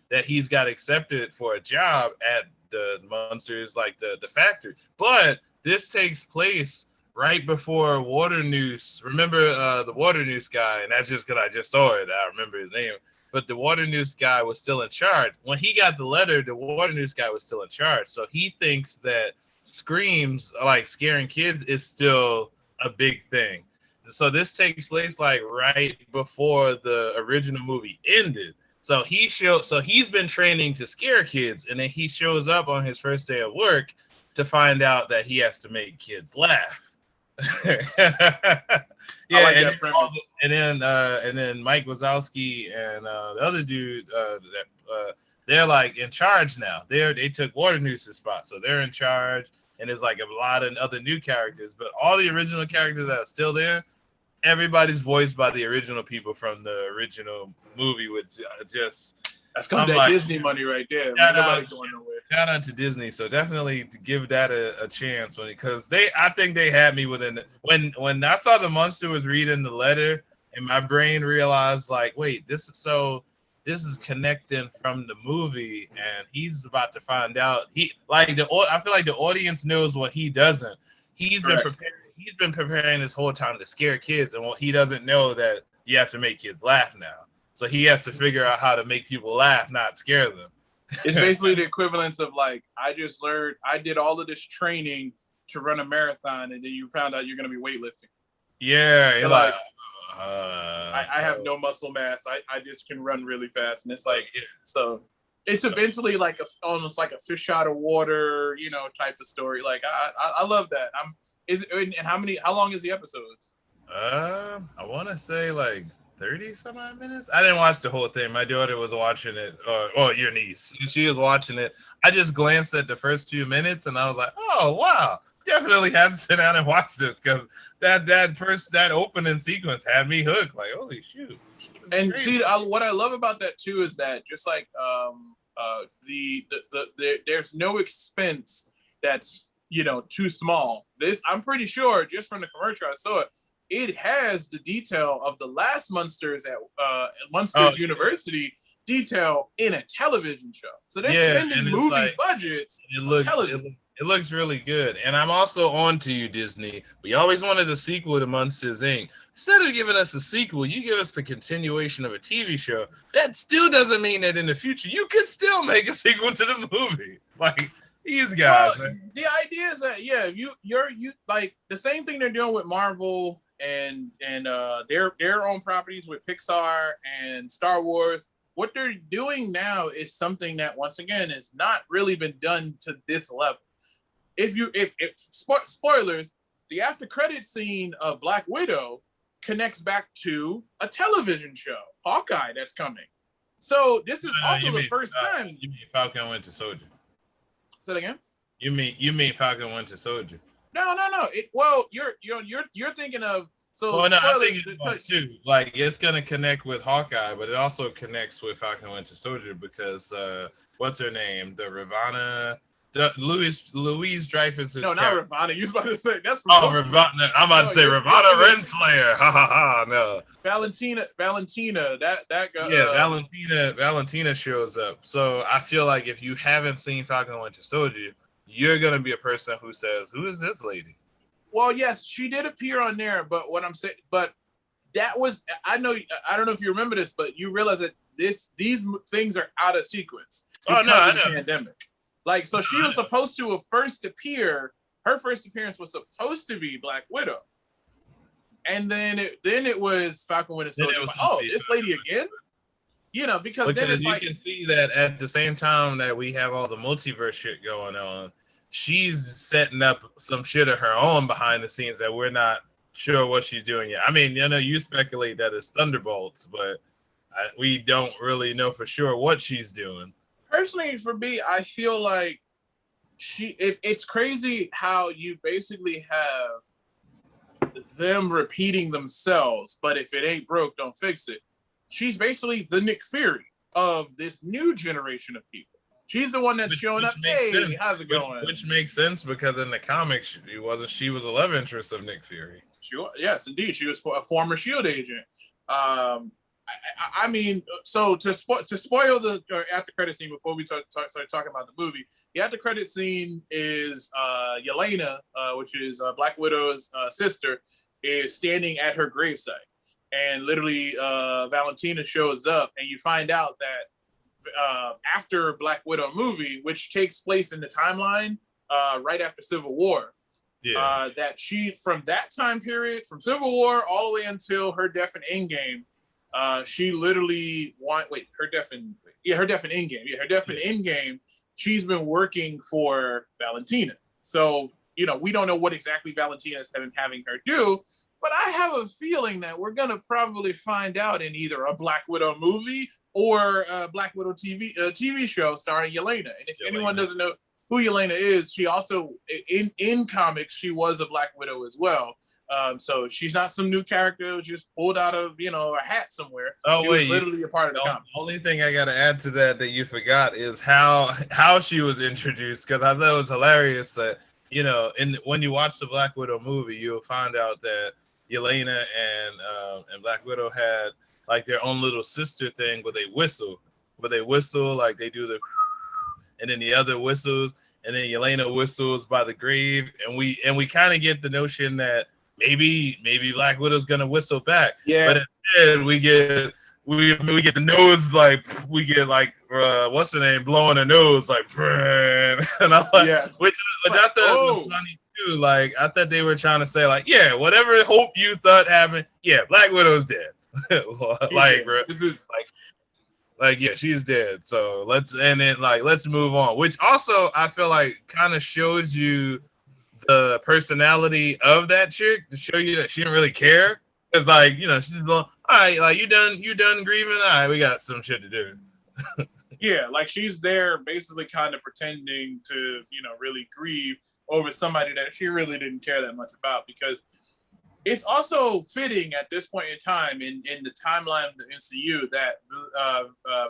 that he's got accepted for a job at the Monsters, like the factory. But this takes place right before Water Noose. Remember the Water Noose guy? And that's just because I just saw it. I remember his name. But the Water Noose guy was still in charge. When he got the letter, the Water Noose guy was still in charge. So he thinks that screams, like scaring kids, is still a big thing. So this takes place like right before the original movie ended. So he's been training to scare kids, and then he shows up on his first day of work to find out that he has to make kids laugh. Yeah, like that premise. And then Mike Wazowski and the other dude, they're like in charge now. They took Water Noose's spot, so they're in charge. And there's like a lot of other new characters, but all the original characters that are still there, everybody's voiced by the original people from the original movie, which just that's got that Disney money right there. Nobody going nowhere. Shout out to Disney. So definitely to give that a chance because I think they had me within when I saw the monster was reading the letter and my brain realized like, wait, this is connecting from the movie and he's about to find out. I feel like the audience knows what he doesn't. He's been preparing this whole time to scare kids, and he doesn't know that you have to make kids laugh now. So he has to figure out how to make people laugh, not scare them. It's basically the equivalence of like, I did all of this training to run a marathon, and then you found out you're going to be weightlifting. Yeah. I have no muscle mass. I just can run really fast. And it's like, so it's eventually like almost like a fish out of water, type of story. Like, I love that. How long is the episodes? I want to say like 30 some odd minutes. I didn't watch the whole thing. My daughter was watching it, or your niece. She was watching it. I just glanced at the first 2 minutes and I was like, oh wow, definitely have to sit down and watch this because that opening sequence had me hooked. Like, holy shoot. And see, what I love about that too is that just like there's no expense that's too small. This, I'm pretty sure, just from the commercial I saw it has the detail of the last Monsters at Monsters University detail in a television show. So they're spending movie budgets on television. It looks really good. And I'm also on to you, Disney. We always wanted a sequel to Monsters, Inc. Instead of giving us a sequel, you give us the continuation of a TV show. That still doesn't mean that in the future you could still make a sequel to the movie. Like, These guys, well, man. The idea is that you like the same thing they're doing with Marvel and their own properties with Pixar and Star Wars. What they're doing now is something that once again has not really been done to this level. If spoilers, the after credit scene of Black Widow connects back to a television show, Hawkeye, that's coming. So this is also the first time. You mean Falcon and Winter Soldier? Say that again. You mean Falcon and Winter Soldier? No. You're thinking of so. Well, no, I'm thinking about too. Like it's gonna connect with Hawkeye, but it also connects with Falcon and Winter Soldier because what's her name? The Ravana. Louise Dreyfus is no, not Ravana. You was about to say that's Ravana. I'm about to say Ravana Renslayer. Ha ha ha. No. Valentina. That guy. Yeah, Valentina shows up. So I feel like if you haven't seen Falcon and Winter Soldier, you're gonna be a person who says, "Who is this lady?" Well, yes, she did appear on there, but what I'm saying, but that was I don't know if you remember this, but you realize that these things are out of sequence because of the pandemic. Like, so she was supposed to have first appear. Her first appearance was supposed to be Black Widow, and then it was Falcon Winter Soldier. Like, this lady again, because then it's you can see that at the same time that we have all the multiverse shit going on, she's setting up some shit of her own behind the scenes that we're not sure what she's doing yet. I mean, you speculate that it's Thunderbolts, but we don't really know for sure what she's doing. Personally, for me, I feel like it's crazy how you basically have them repeating themselves, but if it ain't broke, don't fix it. She's basically the Nick Fury of this new generation of people. She's the one that's showing up. Hey, sense. How's it going? Which makes sense because in the comics, she was a love interest of Nick Fury. Yes, indeed. She was a former S.H.I.E.L.D. agent. I mean, so to spoil the after credit scene before we start talking about the movie, the after credit scene is Yelena, which is Black Widow's sister, is standing at her gravesite, and literally Valentina shows up, and you find out that after Black Widow movie, which takes place in the timeline right after Civil War, that she from that time period, from Civil War all the way until her death in Endgame. She literally her death in Endgame. Yeah, her death in Endgame. She's been working for Valentina. So, we don't know what exactly Valentina is having her do, but I have a feeling that we're gonna probably find out in either a Black Widow movie or a Black Widow TV show starring Yelena. And if anyone doesn't know who Yelena is, she also in comics she was a Black Widow as well. So she's not some new character who was just pulled out of a hat somewhere. She was literally a part of the comic. The only thing I gotta add to that you forgot is how she was introduced, because I thought it was hilarious that when you watch the Black Widow movie, you'll find out that Yelena and Black Widow had like their own little sister thing where they whistle like they do the, and then the other whistles, and then Yelena whistles by the grave, and we kind of get the notion that maybe Black Widow's gonna whistle back. Yeah. But instead we get the nose, like we get like what's her name blowing her nose like, and I'm like, yes. which I thought was funny too. Like I thought they were trying to say like, yeah, whatever hope you thought happened, yeah, Black Widow's dead. Like, bro, this is like yeah, she's dead. So let's move on. Which also I feel like kind of shows you the personality of that chick, to show you that she didn't really care. It's like, she's going, all right, like you done grieving? All right, we got some shit to do. Yeah, like she's there basically kind of pretending to, really grieve over somebody that she really didn't care that much about, because it's also fitting at this point in time in the timeline of the MCU that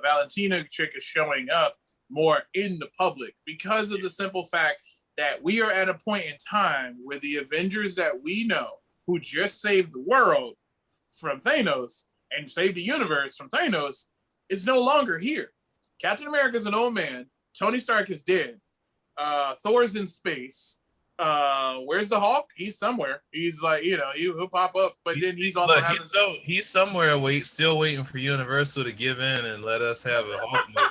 Valentina chick is showing up more in the public because of the simple fact that we are at a point in time where the Avengers that we know, who just saved the world from Thanos and saved the universe from Thanos, is no longer here. Captain America's an old man. Tony Stark is dead. Thor's in space. Where's the Hulk? He's somewhere. He's like, he'll pop up, but then he's also he's somewhere still waiting for Universal to give in and let us have a Hulk movie.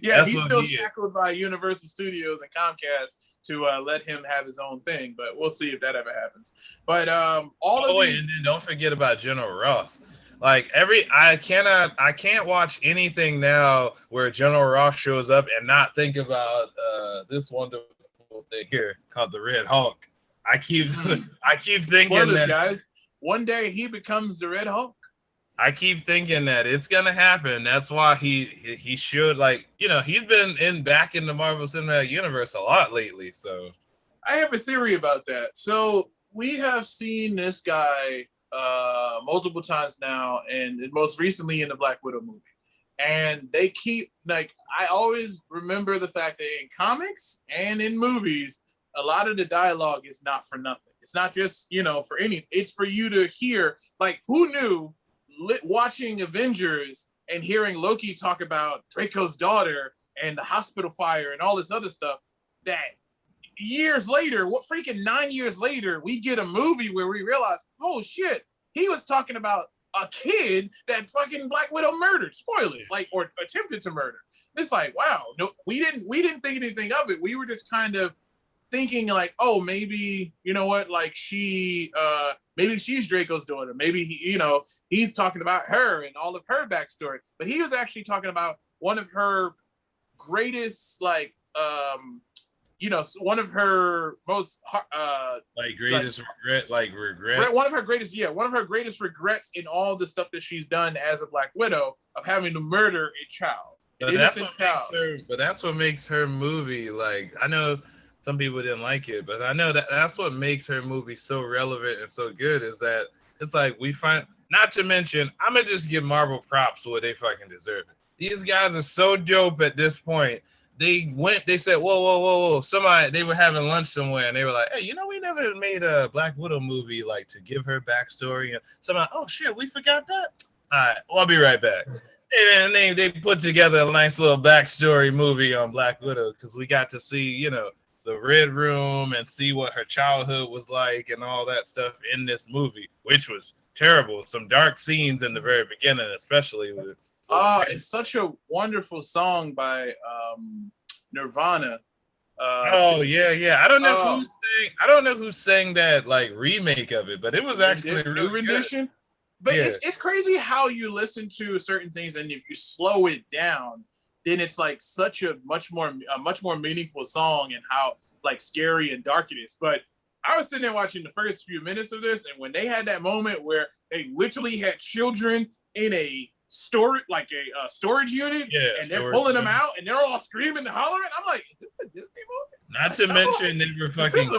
Yeah, he's still shackled by Universal Studios and Comcast to let him have his own thing, but we'll see if that ever happens. But and then don't forget about General Ross. Like I can't watch anything now where General Ross shows up and not think about this wonderful thing here called the Red Hulk. I keep thinking that, guys, one day he becomes the Red Hulk. I keep thinking that it's gonna happen. That's why he should, like, he's been back in the Marvel Cinematic Universe a lot lately. So I have a theory about that. So we have seen this guy multiple times now, and most recently in the Black Widow movie. And they keep, like, I always remember the fact that in comics and in movies, a lot of the dialogue is not for nothing. It's not just, for any, it's for you to hear, like, who knew watching Avengers and hearing Loki talk about Draco's daughter and the hospital fire and all this other stuff, that years later, 9 years later, we get a movie where we realize, oh shit, he was talking about a kid that fucking Black Widow murdered. Spoilers, like, or attempted to murder. It's like, wow, no, we didn't think anything of it. We were just kind of thinking like, oh, maybe, like maybe she's Draco's daughter. Maybe he's talking about her and all of her backstory. But he was actually talking about one of her greatest, like, one of her most greatest regret. One of her greatest regrets in all the stuff that she's done as a Black Widow, of having to murder a child. But that's what makes her movie, like, I know some people didn't like it, but I know that's what makes her movie so relevant and so good, is that it's like we find, not to mention, I'm going to just give Marvel props where they fucking deserve it. These guys are so dope at this point. They said, whoa. They were having lunch somewhere and they were like, hey, we never made a Black Widow movie, like, to give her backstory. And somebody, oh shit, we forgot that? All right, well, I'll be right back. And they put together a nice little backstory movie on Black Widow, because we got to see, the Red Room and see what her childhood was like and all that stuff in this movie, which was terrible. Some dark scenes in the very beginning, especially with. It's such a wonderful song by Nirvana. Yeah. I don't know who sang that, like, remake of it, but it was actually a really rendition. But yeah. It's crazy how you listen to certain things, and if you slow it down, then it's like such a much more meaningful song, and how, like, scary and dark it is. But I was sitting there watching the first few minutes of this, and when they had that moment where they literally had children in a storage unit, and they're pulling them out, and they're all screaming and hollering, I'm like, is this a Disney movie? Not to mention they were fucking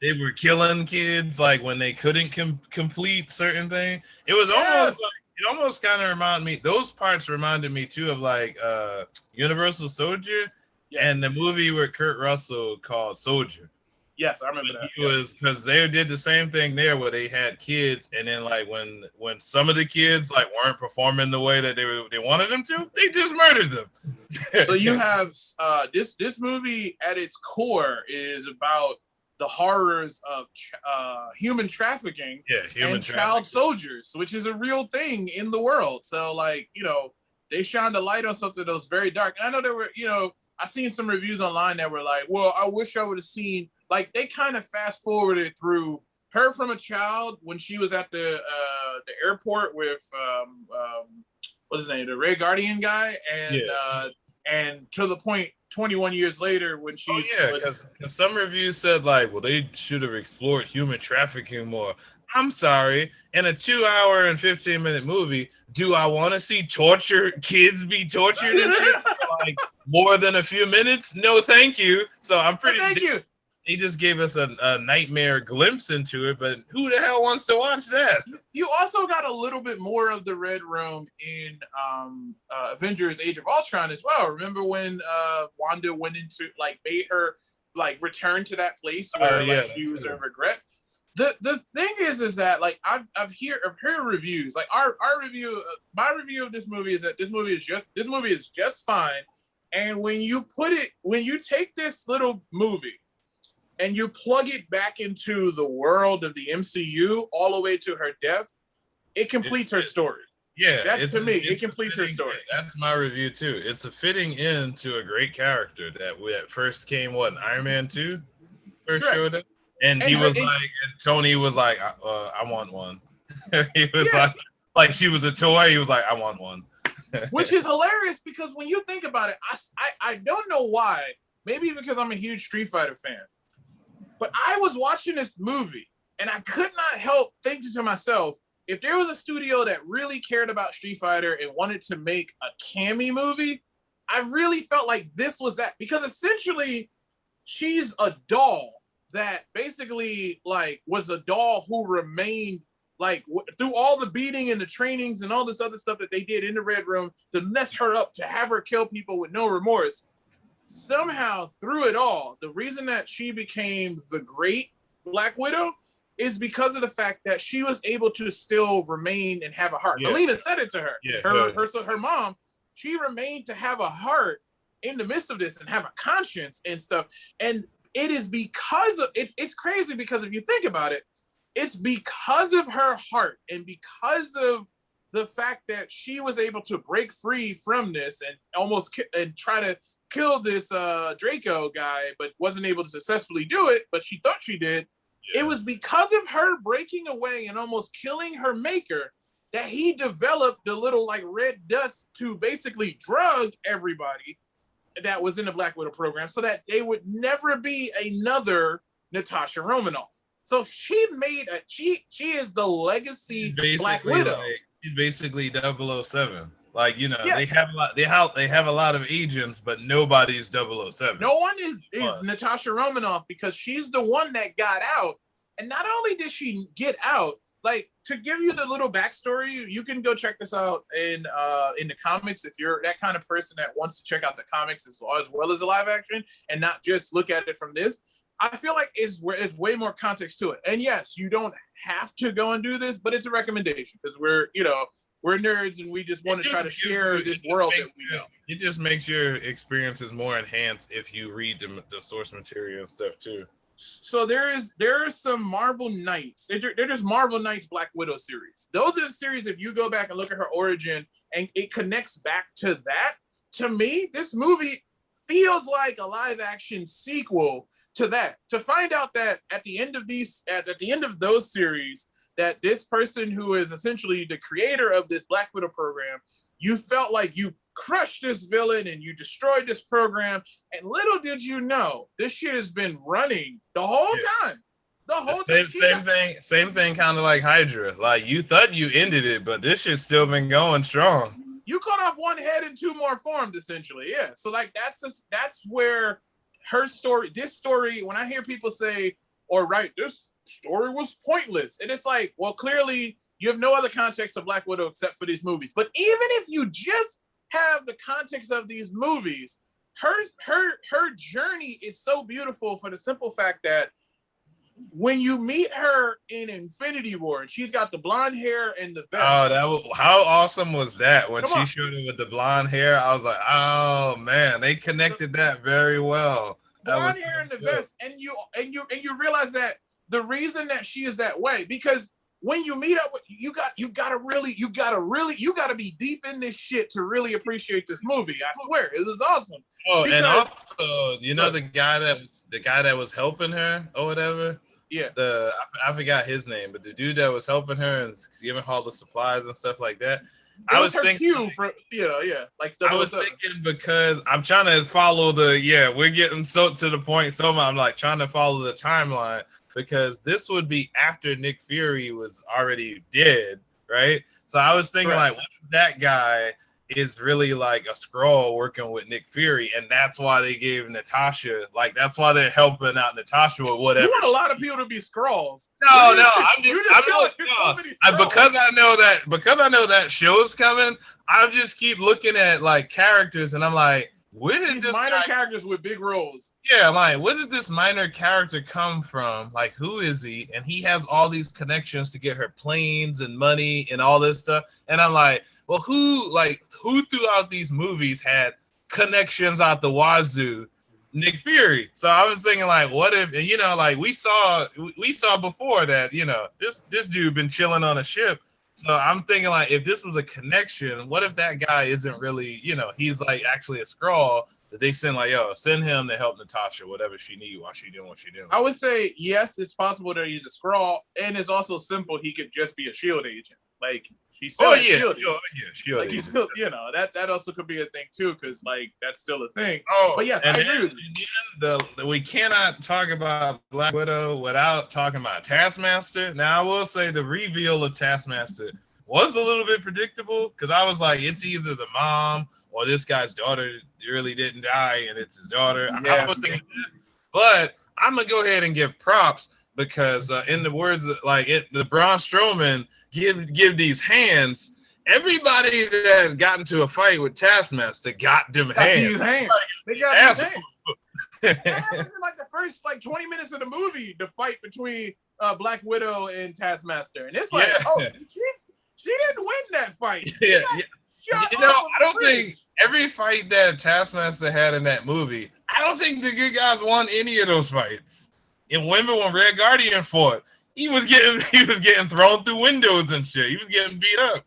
they were killing kids, like, when they couldn't complete certain things. It was almost like, it almost kind of reminded me, those parts reminded me too of, like, Universal Soldier, and the movie with Kurt Russell called Soldier. Yes, I remember that. He was, because they did the same thing there, where they had kids, and then, like, when some of the kids, like, weren't performing the way that they wanted them to, they just murdered them. So you have this movie at its core is about the horrors of human trafficking and child soldiers, which is a real thing in the world. So, like, they shined a light on something that was very dark. And I know there were, I've seen some reviews online that were like, well, I wish I would have seen, like, they kind of fast forwarded through her from a child when she was at the airport with what's his name, the Red Guardian guy, and to the point 21 years later when she's because some reviews said, like, well, they should have explored human trafficking more. I'm sorry, in a 2-hour and 15-minute movie, do I want to see kids be tortured and shit for, like, more than a few minutes? No, thank you. So I'm pretty. Thank you. He just gave us a nightmare glimpse into it, but who the hell wants to watch that? You also got a little bit more of the Red Room in Avengers: Age of Ultron as well. Remember when Wanda went into, like, made her, like, return to that place where she was a regret. The thing is that, like, I've heard reviews, like my review of this movie is that this movie is just fine. And when you take this little movie and you plug it back into the world of the MCU all the way to her death, it completes her story. Yeah, that's to me, it completes her story. That's my review too. It's a fitting into a great character that first came in Iron Man 2 first showed up, and he was like, and Tony was like, I want one. He was like she was a toy. He was like, I want one. Which is hilarious because when you think about it, I don't know why. Maybe because I'm a huge Street Fighter fan, but I was watching this movie and I could not help thinking to myself, if there was a studio that really cared about Street Fighter and wanted to make a Cammy movie, I really felt like this was that, because essentially she's a doll that basically like was a doll who remained like through all the beating and the trainings and all this other stuff that they did in the Red Room to mess her up, to have her kill people with no remorse. Somehow through it all, the reason that she became the great Black Widow is because of the fact that she was able to still remain and have a heart. Yeah. Melina said it to her. Yeah, her mom, she remained to have a heart in the midst of this and have a conscience and stuff. And it is because of, it's crazy because if you think about it, it's because of her heart and because of the fact that she was able to break free from this and almost and try to kill this Draco guy, but wasn't able to successfully do it, but she thought she did. Yeah. It was because of her breaking away and almost killing her maker that he developed the little like red dust to basically drug everybody that was in the Black Widow program so that they would never be another Natasha Romanoff. So she is the legacy Black Widow. She's basically 007. Like, you know, yes. they have a lot of agents, but nobody's 007. No one is Natasha Romanoff because she's the one that got out. And not only did she get out, like, to give you the little backstory, you can go check this out in the comics if you're that kind of person that wants to check out the comics as well as the live action and not just look at it from this. I feel like it's way more context to it. And yes, you don't have to go and do this, but it's a recommendation because we're nerds and we just want to try to share this world that we know. It just makes your experiences more enhanced if you read the source material and stuff too. So there are some Marvel Knights. There's Marvel Knights Black Widow series. Those are the series, if you go back and look at her origin and it connects back to that, to me, this movie feels like a live action sequel to that. To find out that at the end of those series, that this person who is essentially the creator of this Black Widow program, you felt like you crushed this villain and you destroyed this program. And little did you know, this shit has been running the whole time. The whole time. Same thing, kind of like Hydra. Like you thought you ended it, but this shit's still been going strong. You cut off one head and two more formed, essentially. Yeah. So like that's where this story, when I hear people say, this story was pointless. And it's like, well, clearly you have no other context of Black Widow except for these movies. But even if you just have the context of these movies, her journey is so beautiful for the simple fact that when you meet her in Infinity War, she's got the blonde hair and the vest. Oh, how awesome was that when she showed up with the blonde hair? I was like, oh man, they connected that very well. Blonde hair and the vest, and you realize that the reason that she is that way because when you meet up with you gotta be deep in this shit to really appreciate this movie. I swear, it was awesome. Oh, and also, the guy that was helping her or whatever. Yeah. I forgot his name, but the dude that was helping her and giving her all the supplies and stuff like that. I was thinking, like stuff. I was thinking because I'm trying to follow we're getting so to the point. So I'm like trying to follow the timeline because this would be after Nick Fury was already dead, right? So I was thinking like, what if that guy is really like a Skrull working with Nick Fury, and that's why they gave Natasha, like that's why they're helping out Natasha with whatever. You want a lot of people to be Skrulls. No, because I know that show's coming, I just keep looking at like characters, and I'm like, where did this minor characters with big roles? Yeah, like where did this minor character come from? Like, who is he? And he has all these connections to get her planes and money and all this stuff, and I'm like, well, who throughout these movies had connections out the wazoo? Nick Fury. So I was thinking, like, what if, like we saw before that, this dude been chilling on a ship So I'm thinking like, if this was a connection, what if that guy isn't really, he's like actually a Skrull that they send like, yo, send him to help Natasha, whatever she need while she doing what she doing. I would say yes, it's possible that he's a Skrull, and it's also simple. He could just be a Shield agent. Like he's still Shield. Shield. Like he's still, that also could be a thing too, because like that's still a thing. Oh, but yes, I agree with you. We cannot talk about Black Widow without talking about Taskmaster. Now I will say the reveal of Taskmaster was a little bit predictable because I was like, it's either the mom or this guy's daughter really didn't die and it's his daughter. Yeah. I was thinking that. But I'm gonna go ahead and give props because in the words of, the Braun Strowman give these hands. Everybody that got into a fight with Taskmaster got them hands. These hands. They got these hands. That happens in like the first 20 minutes of the movie, the fight between Black Widow and Taskmaster, and it's like, she didn't win that fight. Yeah. I don't think every fight that Taskmaster had in that movie, I don't think the good guys won any of those fights. In Women, when Red Guardian fought, he was getting thrown through windows and shit. He was getting beat up.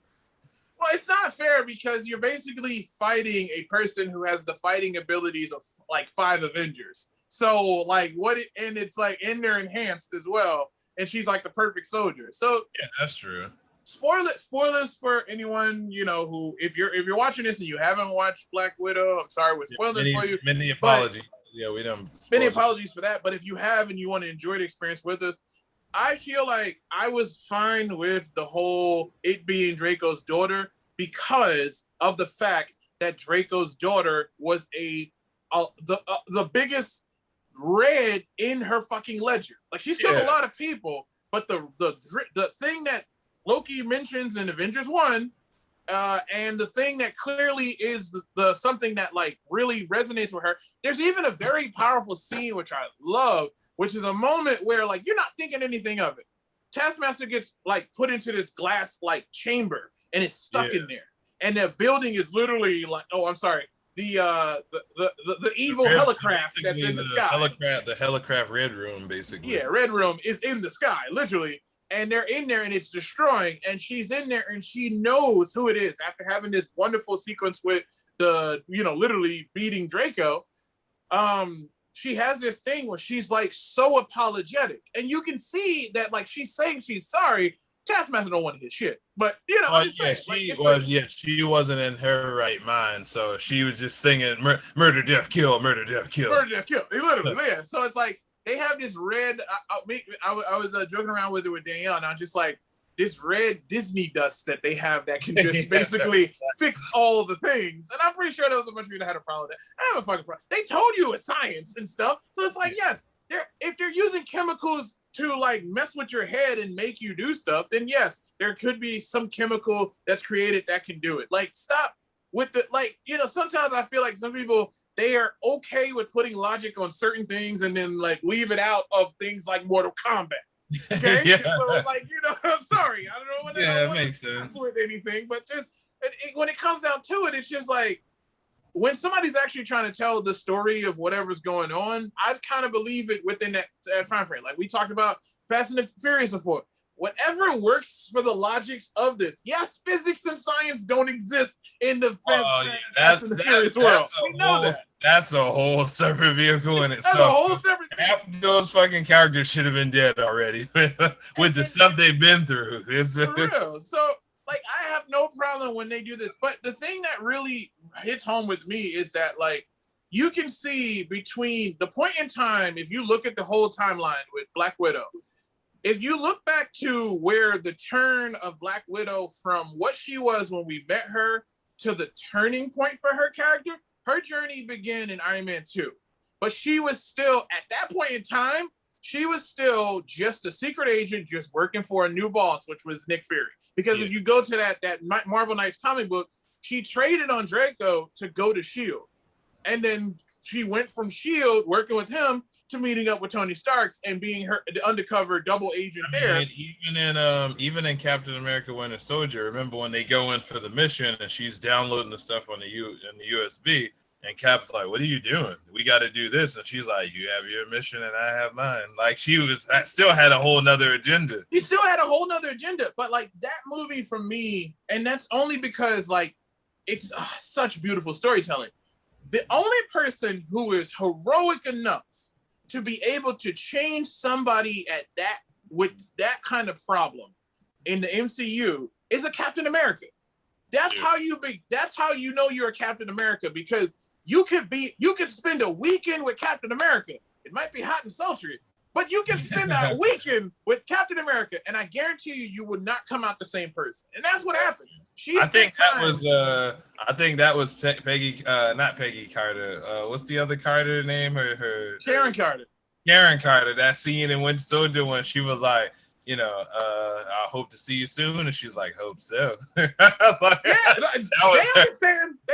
Well, it's not fair because you're basically fighting a person who has the fighting abilities of like 5 Avengers. So and it's and they're enhanced as well. And she's like the perfect soldier. So yeah, that's true. Spoilers for anyone, who if you're watching this and you haven't watched Black Widow, I'm sorry, we're spoiling it for you. Many apologies. We don't. Many apologies for that. But if you have and you want to enjoy the experience with us, I feel like I was fine with the whole it being Draco's daughter because of the fact that Draco's daughter was the biggest red in her fucking ledger. Like she's killed a lot of people, but the thing that Loki mentions in Avengers 1, and the thing that clearly is the something that really resonates with her. There's even a very powerful scene which I love, which is a moment where you're not thinking anything of it. Taskmaster gets put into this glass chamber and it's stuck in there, and the building is literally the evil helicraft that's in the sky. The helicraft Red Room, basically. Yeah, Red Room is in the sky, literally. And they're in there and it's destroying. And she's in there and she knows who it is after having this wonderful sequence with literally beating Draco. She has this thing where she's so apologetic. And you can see that she's saying she's sorry. Taskmaster don't want to hit shit. But she wasn't in her right mind. So she was just singing murder, death, kill, murder, death, kill. Murder, death, kill. Literally, yeah. So it's they have this red. I was joking around with it with Danielle, and I'm just this red Disney dust that they have that can just basically fix all of the things. And I'm pretty sure there was a bunch of people that had a problem with that. I have a fucking problem. They told you it's science and stuff, so it's yes, if they're using chemicals to mess with your head and make you do stuff, then yes, there could be some chemical that's created that can do it. Stop with the sometimes I feel some people, they are okay with putting logic on certain things and then leave it out of things like Mortal Kombat. Okay, yeah. So, I'm sorry, I don't know what that makes sense with anything, but just when it comes down to it, it's just when somebody's actually trying to tell the story of whatever's going on, I kind of believe it within that time frame. We talked about Fast and the Furious before. Whatever works for the logics of this. Yes, physics and science don't exist in the Fast and the Furious world. We know that. That's a whole separate vehicle in itself. That's a whole separate thing. Half of those fucking characters should have been dead already with the stuff they've been through. It's for real. So, I have no problem when they do this. But the thing that really hits home with me is that, you can see between the point in time, if you look at the whole timeline with Black Widow, if you look back to where the turn of Black Widow from what she was when we met her to the turning point for her character, her journey began in Iron Man 2. But she was still, at that point in time, she was still just a secret agent, just working for a new boss, which was Nick Fury. Because if you go to that Marvel Knights comic book, she traded on Draco to go to S.H.I.E.L.D. And then she went from S.H.I.E.L.D., working with him, to meeting up with Tony Stark and being the undercover double agent there. Even in Captain America Winter Soldier, remember when they go in for the mission and she's downloading the stuff on the USB, And Cap's like, what are you doing? We got to do this. And she's like, you have your mission and I have mine. Like still had a whole nother agenda. She still had a whole nother agenda. But like that movie for me, and that's only because like it's such beautiful storytelling. The only person who is heroic enough to be able to change somebody with that kind of problem in the MCU is a Captain America. That's how you know you're a Captain America, because you could spend a weekend with Captain America. It might be hot and sultry, but you can spend that weekend with Captain America, and I guarantee you would not come out the same person. And that's what happened. I think that was Peggy, not Peggy Carter. What's the other Carter name? Her Sharon Carter. Sharon Carter. That scene in Winter Soldier when she was like, I hope to see you soon, and she's like, hope so. They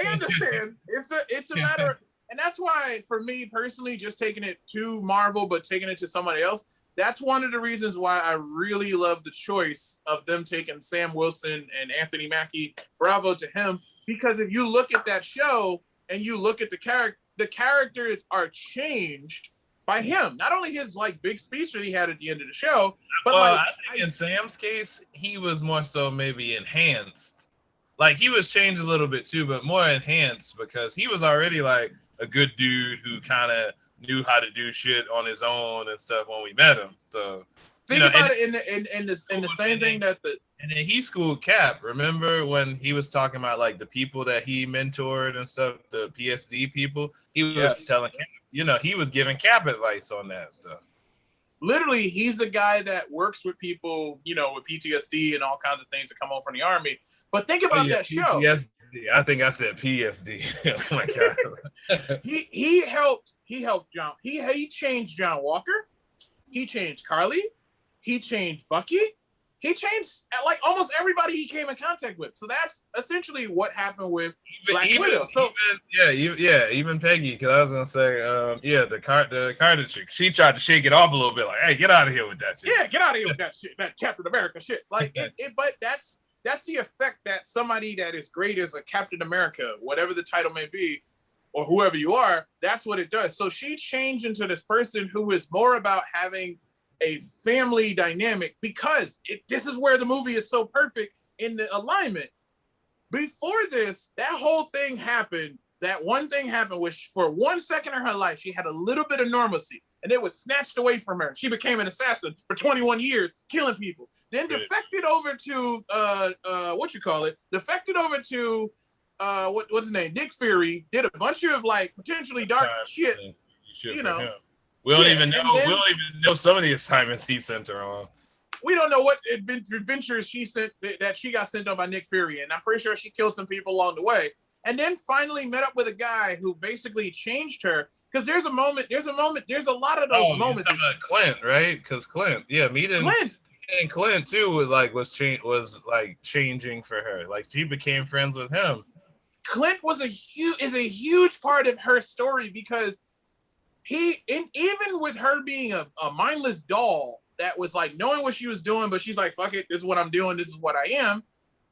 understand. It's a matter of, and that's why for me personally, just taking it to Marvel but taking it to somebody else, that's one of the reasons why I really love the choice of them taking Sam Wilson and Anthony Mackie. Bravo to him, because if you look at that show and you look at the characters are changed by him. Not only his like big speech that he had at the end of the show, but I think in Sam's case, he was more so maybe enhanced. Like he was changed a little bit too, but more enhanced because he was already like a good dude who kind of knew how to do shit on his own and stuff when we met him. So think about it in the same thing that and then he schooled Cap. Remember when he was talking about like the people that he mentored and stuff, the PSD people? He was telling Cap, he was giving Cap advice on that stuff. Literally, he's the guy that works with people, with PTSD and all kinds of things that come home from the army. But think about that show. PTSD. I think I said PSD. Oh my God. he helped John. He changed John Walker. He changed Carly. He changed Bucky. He changed like almost everybody he came in contact with. So that's essentially what happened with Black Widow. So even Peggy, because I was gonna say, the Carter chick, she tried to shake it off a little bit, like, hey, get out of here with that shit. Yeah, get out of here with that shit, that Captain America shit. Like but that's the effect that somebody that is great as a Captain America, whatever the title may be, or whoever you are, that's what it does. So she changed into this person who is more about having a family dynamic, because this is where the movie is so perfect in the alignment. Before this, that whole thing happened. That one thing happened, which for 1 second in her life, she had a little bit of normalcy, and it was snatched away from her. She became an assassin for 21 years, killing people. Then defected over to Defected over to what's his name? Nick Fury. Did a bunch of like potentially dark shit. We don't even know some of the assignments he sent her on. We don't know what adventures she got sent on by Nick Fury, and I'm pretty sure she killed some people along the way. And then finally met up with a guy who basically changed her. Because there's a lot of those moments. Clint, right? Because Clint, and Clint too was changing for her. Like she became friends with him. Clint is a huge part of her story, because even with her being a mindless doll that was like knowing what she was doing, but she's like, fuck it, this is what I'm doing, this is what I am,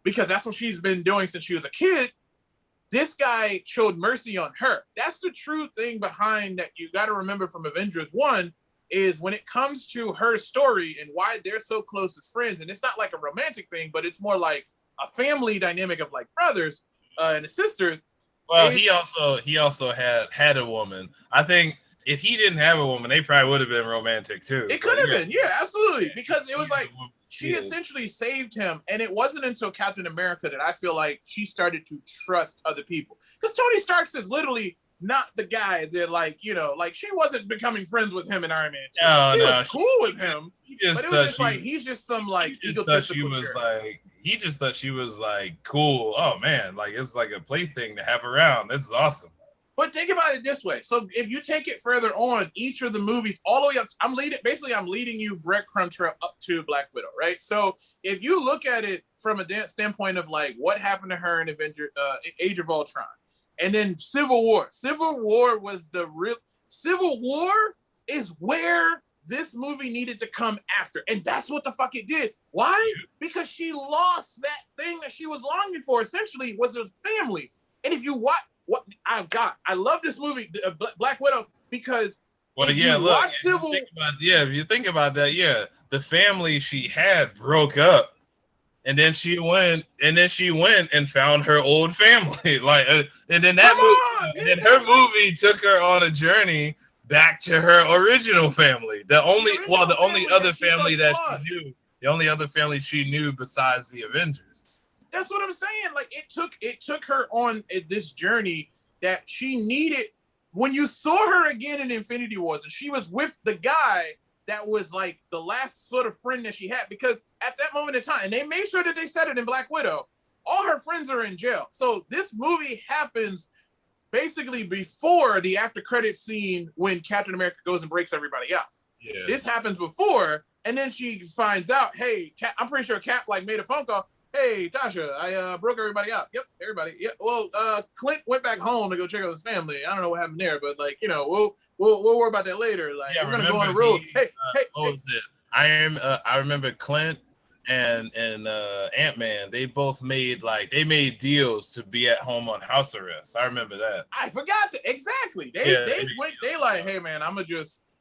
because that's what she's been doing since she was a kid. This guy showed mercy on her. That's the true thing behind that you got to remember from Avengers 1, is when it comes to her story and why they're so close as friends, and it's not like a romantic thing, but it's more like a family dynamic of like brothers and sisters. Well, he also had a woman. I think if he didn't have a woman, they probably would have been romantic too. It could have been, yeah, absolutely. Because it was like she essentially saved him. And it wasn't until Captain America that I feel like she started to trust other people. Because Tony Stark is literally not the guy that like she wasn't becoming friends with him in Iron Man 2. She was cool with him. But it was just like he's just some like egotistical. He just thought she was like cool. Oh man, like it's like a plaything to have around. This is awesome. But think about it this way. So if you take it further on, each of the movies, all the way up, I'm leading you breadcrumb trail up to Black Widow, right? So if you look at it from a standpoint of like what happened to her in Age of Ultron, and then Civil War. Civil War is where this movie needed to come after. And that's what the fuck it did. Why? Because she lost that thing that she was longing for, essentially, was her family. And if you watch, I love this movie, Black Widow, because if you think about that, the family she had broke up. And then she went and found her old family. And then her movie took her on a journey back to her original family. The only other family she knew besides the Avengers. That's what I'm saying. Like it took her on this journey that she needed. When you saw her again in Infinity Wars, and she was with the guy that was like the last sort of friend that she had, because at that moment in time, and they made sure that they said it in Black Widow, all her friends are in jail. So this movie happens basically before the after credit scene when Captain America goes and breaks everybody out. Yeah. This happens before, and then she finds out, hey, I'm pretty sure Cap like made a phone call. Hey, Tasha, I broke everybody out. Yep, everybody. Yep. Well, Clint went back home to go check on his family. I don't know what happened there, but like, we'll worry about that later. Like, we're gonna go on the road. What was it? I remember Clint and Ant-Man. They both made deals to be at home on house arrest. I remember that. I forgot that exactly. They like, hey man,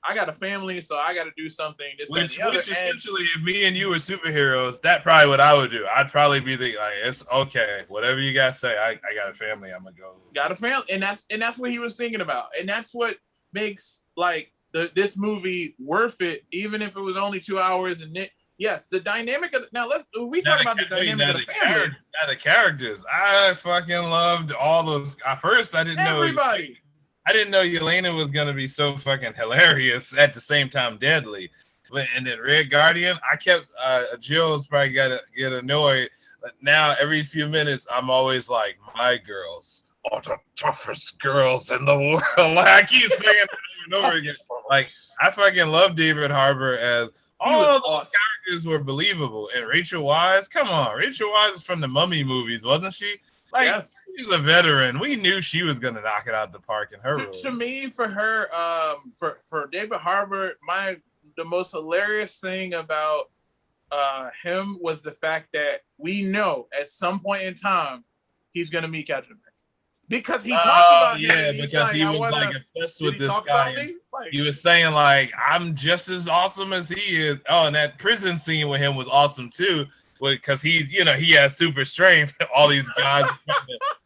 I got a family, so I got to do something. Which essentially, if me and you were superheroes, that's probably what I would do. I'd probably be it's okay, whatever you guys say. I got a family. I'm gonna go. Got a family, and that's what he was thinking about, and that's what makes like this movie worth it, even if it was only 2 hours. And yes, the dynamic of we talk about the dynamic of the family. The characters, I fucking loved all those. At first, I didn't know everybody. I didn't know Yelena was gonna be so fucking hilarious at the same time deadly. And then Red Guardian, I kept Jill's probably gotta get annoyed. But now every few minutes I'm always like, my girls are the toughest girls in the world. Like I keep saying it over and over again. Like I fucking love David Harbour as all of those characters were believable. And Rachel Weisz, come on, Rachel Weisz is from the Mummy movies, wasn't she? Like, yes. She's a veteran. We knew she was going to knock it out the park in her role. To me, for her, for David Harbour, the most hilarious thing about him was the fact that we know at some point in time he's going to meet Captain America. Because he talked about him. Because he was obsessed with this guy. He was saying like, I'm just as awesome as he is. Oh, and that prison scene with him was awesome too. Because he's, he has super strength. All these guys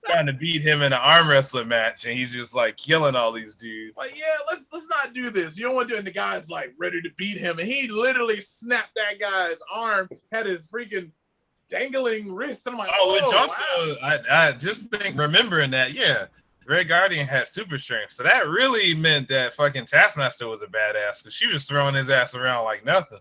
trying to beat him in an arm wrestling match, and he's just like killing all these dudes. Like, let's not do this. You don't want to do it. And the guy's like ready to beat him, and he literally snapped that guy's arm, had his freaking dangling wrist. And I'm like, which also, wow. I just think remembering that, Red Guardian had super strength, so that really meant that fucking Taskmaster was a badass because she was throwing his ass around like nothing.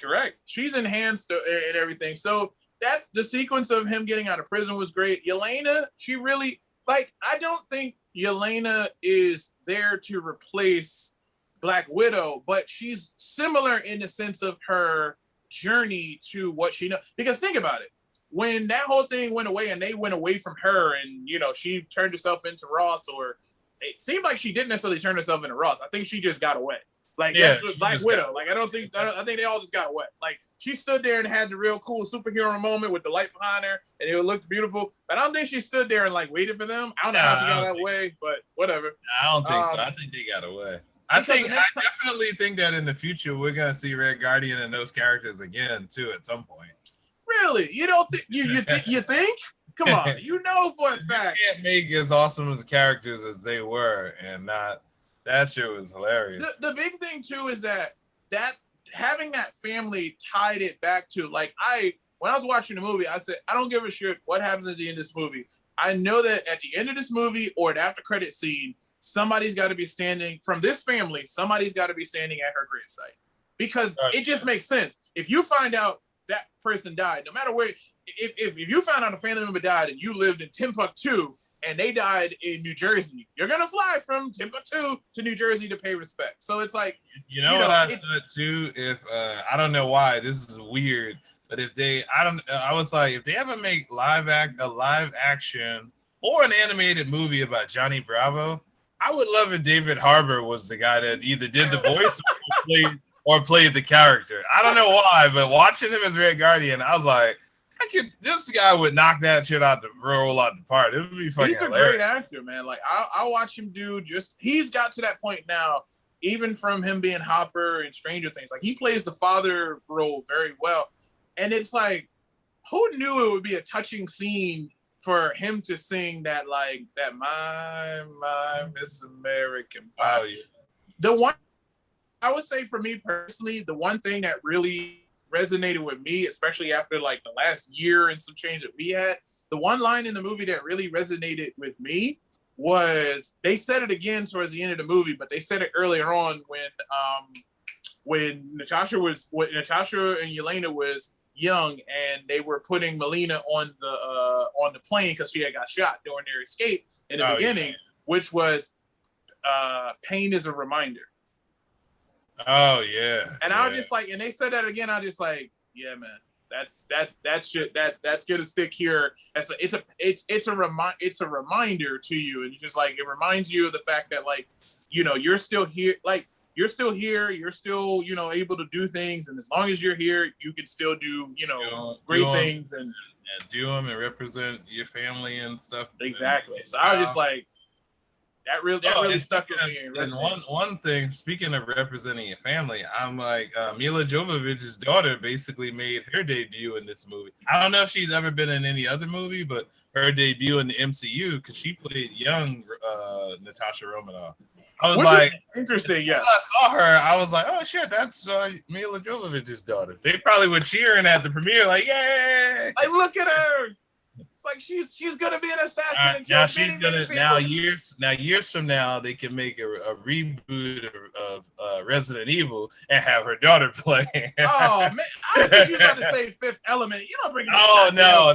Correct. She's enhanced and everything. So that's the sequence of him getting out of prison was great. Yelena, she really I don't think Yelena is there to replace Black Widow, but she's similar in the sense of her journey to what she knows. Because think about it. When that whole thing went away and they went away from her and, she turned herself into Ross, or it seemed like she didn't necessarily turn herself into Ross. I think she just got away. Like Black Widow. I think they all just got wet. Like she stood there and had the real cool superhero moment with the light behind her and it looked beautiful. But I don't think she stood there and waited for them. I don't know how she got that way, but whatever. I don't think so. I think they got away. I definitely think that in the future we're gonna see Red Guardian and those characters again too at some point. Really? You don't think you think? Come on, for a fact. You can't make as awesome as characters as they were and not. That shit was hilarious. The big thing too is that having that family tied it back to when I was watching the movie, I said, I don't give a shit what happens at the end of this movie. I know that at the end of this movie or an after credit scene, somebody's got to be standing from this family. Somebody's got to be standing at her gravesite because it just makes sense. If you find out that person died, no matter where, if you found out a family member died and you lived in Timbuktu and they died in New Jersey, you're gonna fly from Timbuktu to New Jersey to pay respect. So it's like, what I thought too. If I don't know why this is weird, but if they, I was like, if they ever make a live action or an animated movie about Johnny Bravo, I would love if David Harbour was the guy that either did the voice or played the character. I don't know why, but watching him as Red Guardian, I was like, This guy would knock that shit out the park. It would be fucking He's a hilarious. great actor, man. Like I'll watch him do he's got to that point now, even from him being Hopper and Stranger Things. Like he plays the father role very well. And it's like, who knew it would be a touching scene for him to sing that my Miss American Pie. Oh, yeah. The one I would say for me personally, the one thing that really resonated with me, especially after like the last year and some change that we had, the one line in the movie that really resonated with me was, they said it again towards the end of the movie, but they said it earlier on when Natasha and Yelena was young and they were putting Melina on the plane because she had got shot during their escape in the beginning, which was pain is a reminder. Oh yeah. And I was just like, and they said that again. I was just like, yeah, man, that's gonna stick here. It's a reminder to you, and just like it reminds you of the fact that like, you know, you're still here, you're still able to do things, and as long as you're here, you can still do great things and do them and represent your family and stuff. Exactly. So I was just like, that really stuck with me. And one thing, speaking of representing your family, I'm like, Mila Jovovich's daughter basically made her debut in this movie. I don't know if she's ever been in any other movie, but her debut in the MCU, because she played young Natasha Romanoff. I was interesting, yeah. When I saw her, I was like, oh shit, that's Mila Jovovich's daughter. They probably were cheering at the premiere, like, yay! Like, look at her. It's like she's gonna be an assassin. And now she's gonna years from now they can make a reboot of Resident Evil and have her daughter play. Oh man, I think you got to say Fifth Element. You don't bring. Oh no.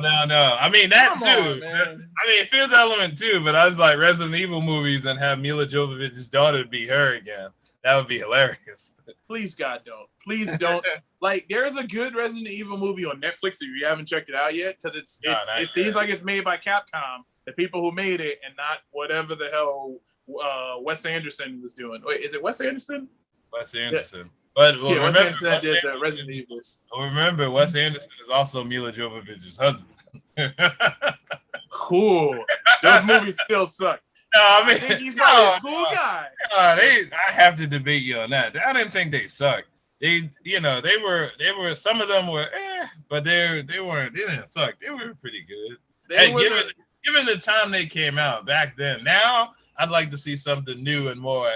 I mean that too. I mean Fifth Element too. But I was like Resident Evil movies and have Mila Jovovich's daughter be her again. That would be hilarious. Please, God, don't. Please don't. Like, there's a good Resident Evil movie on Netflix if you haven't checked it out yet, because it seems like it's made by Capcom, the people who made it, and not whatever the hell Wes Anderson was doing. Wait, is it Wes Anderson? Wes Anderson. But Wes Anderson did the Resident Evils. Remember, Wes Anderson is also Mila Jovovich's husband. Cool. Those movies still sucked. No, I mean, I think he's probably a cool guy. I have to debate you on that. I didn't think they sucked. They were some of them were but they didn't suck. They were pretty good. Given the time they came out back then. Now I'd like to see something new and more,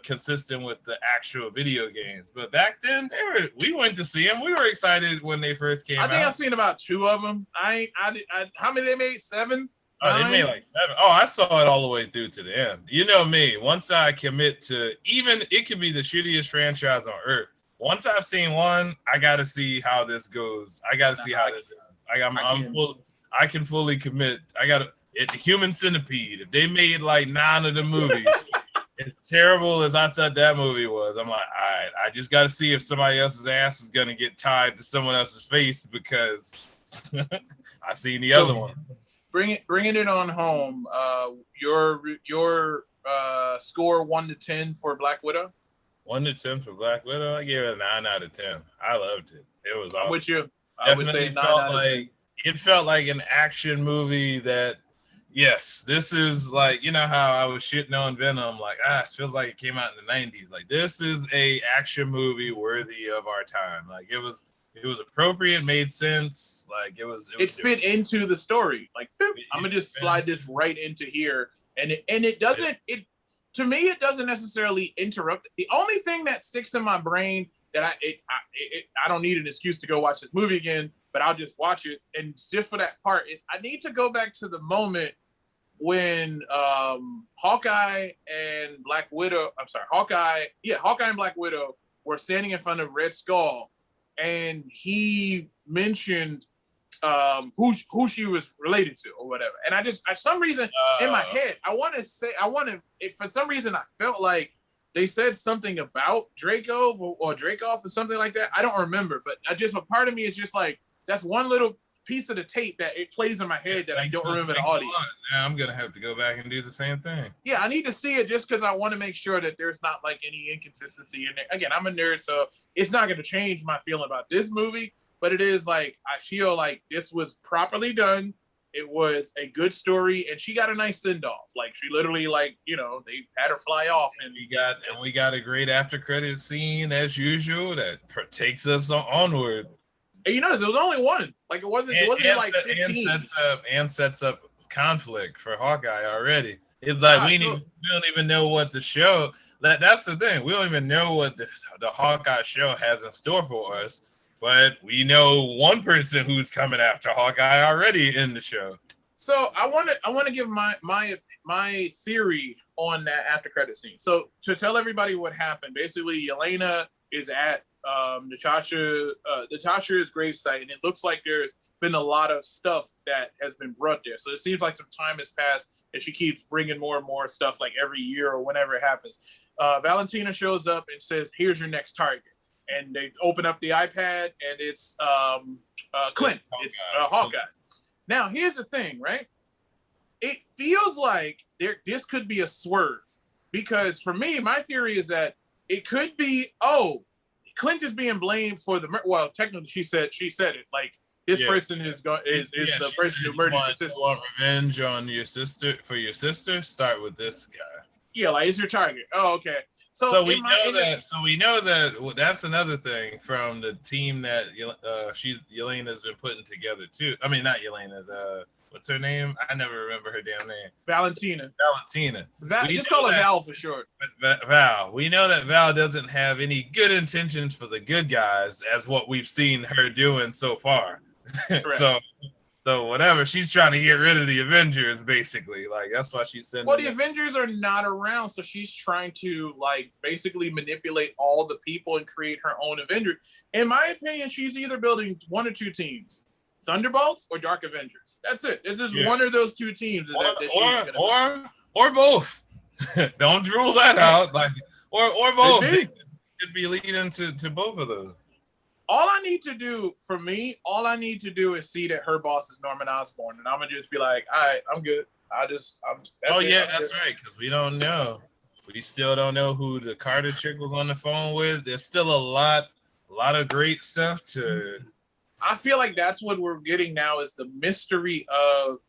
consistent with the actual video games. But back then we went to see them. We were excited when they first came out. I think I've seen about 2 of them. How many they made? 7? Oh, they made like 7. Oh, I saw it all the way through to the end. You know me. Once I commit to, even it could be the shittiest franchise on earth. Once I've seen one, I got to see how this goes. I got to see how this goes. I can fully commit. Human Centipede. If they made like 9 of the movies, as terrible as I thought that movie was, I'm like, all right, I just got to see if somebody else's ass is going to get tied to someone else's face because I seen the other one. Bringing it on home. Your score 1 to 10 for Black Widow. 1 to 10 for Black Widow. I gave it a 9 out of 10. I loved it. It was awesome. I'm with you. I would say 9 out of 10. It felt like an action movie that, yes, this is like, you know how I was shitting on Venom, like, it feels like it came out in the 90s. Like, this is a action movie worthy of our time. Like, it was appropriate, made sense. Like it fit into the story. Like, I'm gonna just slide this right into here, and it doesn't. To me, it doesn't necessarily interrupt. The only thing that sticks in my brain that I don't need an excuse to go watch this movie again, but I'll just watch it, and just for that part is I need to go back to the moment when Hawkeye and Black Widow and Black Widow were standing in front of Red Skull. And he mentioned who she was related to or whatever. And I just, for some reason, in my head, for some reason, I felt like they said something about Draco or Dracoff or something like that. I don't remember, but a part of me is just like, that's one little piece of the tape that it plays in my head that I don't remember the audio. Now I'm gonna have to go back and do the same thing. Yeah, I need to see it just because I want to make sure that there's not like any inconsistency in there. Again, I'm a nerd, so it's not gonna change my feeling about this movie. but it is like I feel like this was properly done. It was a good story, and she got a nice send off. Like she literally, like they had her fly off, and we got a great after credit scene as usual that takes us onward. And it was only one. Like it wasn't like 15. And sets up conflict for Hawkeye already. It's like we don't even know what the show. That's the thing. We don't even know what the Hawkeye show has in store for us. But we know one person who's coming after Hawkeye already in the show. So I want to give my theory on that after credit scene. So to tell everybody what happened, basically Yelena is at Natasha's gravesite, and it looks like there's been a lot of stuff that has been brought there. So it seems like some time has passed, and she keeps bringing more and more stuff, like every year or whenever it happens. Valentina shows up and says, "Here's your next target." And they open up the iPad, and it's Clint. It's Hawkeye. Now, here's the thing, right? It feels like this could be a swerve, because for me, my theory is that it could be, Clint is being blamed for well, technically she said it. Like this person is the person who murdered your sister. You want revenge on your sister for your sister? Start with this guy. Yeah, like it's your target. Oh, okay. So we know that that's another thing from the team that Yelena's been putting together too. I mean, not Yelena's. What's her name? I never remember her damn name. Valentina. Just call her Val for short. Val. We know that Val doesn't have any good intentions for the good guys, as what we've seen her doing so far. So whatever, she's trying to get rid of the Avengers, basically. Like that's why she's sending. Well, the Avengers are not around, so she's trying to basically manipulate all the people and create her own Avengers. In my opinion, she's either building one or two teams: Thunderbolts or Dark Avengers. That's it. This is one of those two teams. Or both. Don't rule that out. Or both. It could be leading to both of those. All I need to do is see that her boss is Norman Osborn, and I'm gonna just be like, all right, I'm good. That's right, because we don't know. We still don't know who the Carter chick was on the phone with. There's still a lot of great stuff to. I feel like that's what we're getting now is the mystery of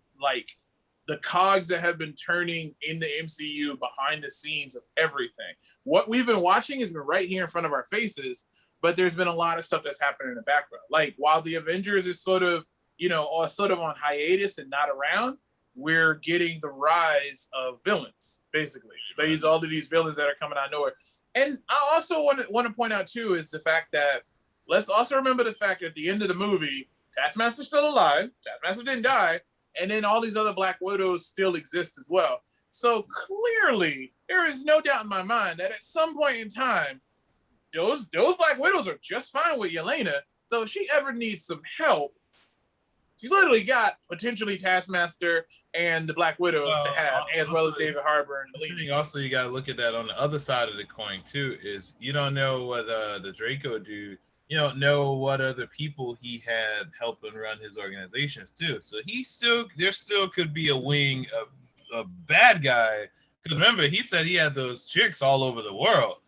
the cogs that have been turning in the MCU behind the scenes of everything. What we've been watching has been right here in front of our faces. But there's been a lot of stuff that's happening in the background. Like while the Avengers is sort of on hiatus and not around, we're getting the rise of villains, basically. All of these villains that are coming out of nowhere. And I also want to point out too is the fact that let's also remember the fact that at the end of the movie, Taskmaster's still alive. Taskmaster didn't die, and then all these other Black Widows still exist as well. So clearly, there is no doubt in my mind that at some point in time, those Black Widows are just fine with Yelena. So if she ever needs some help, she's literally got potentially Taskmaster and the Black Widows to have, as well as David Harbour and I think also you got to look at that on the other side of the coin too. Is you don't know what the Draco do. You don't know what other people he had helping run his organizations too. So there still could be a wing of a bad guy. Because remember, he said he had those chicks all over the world.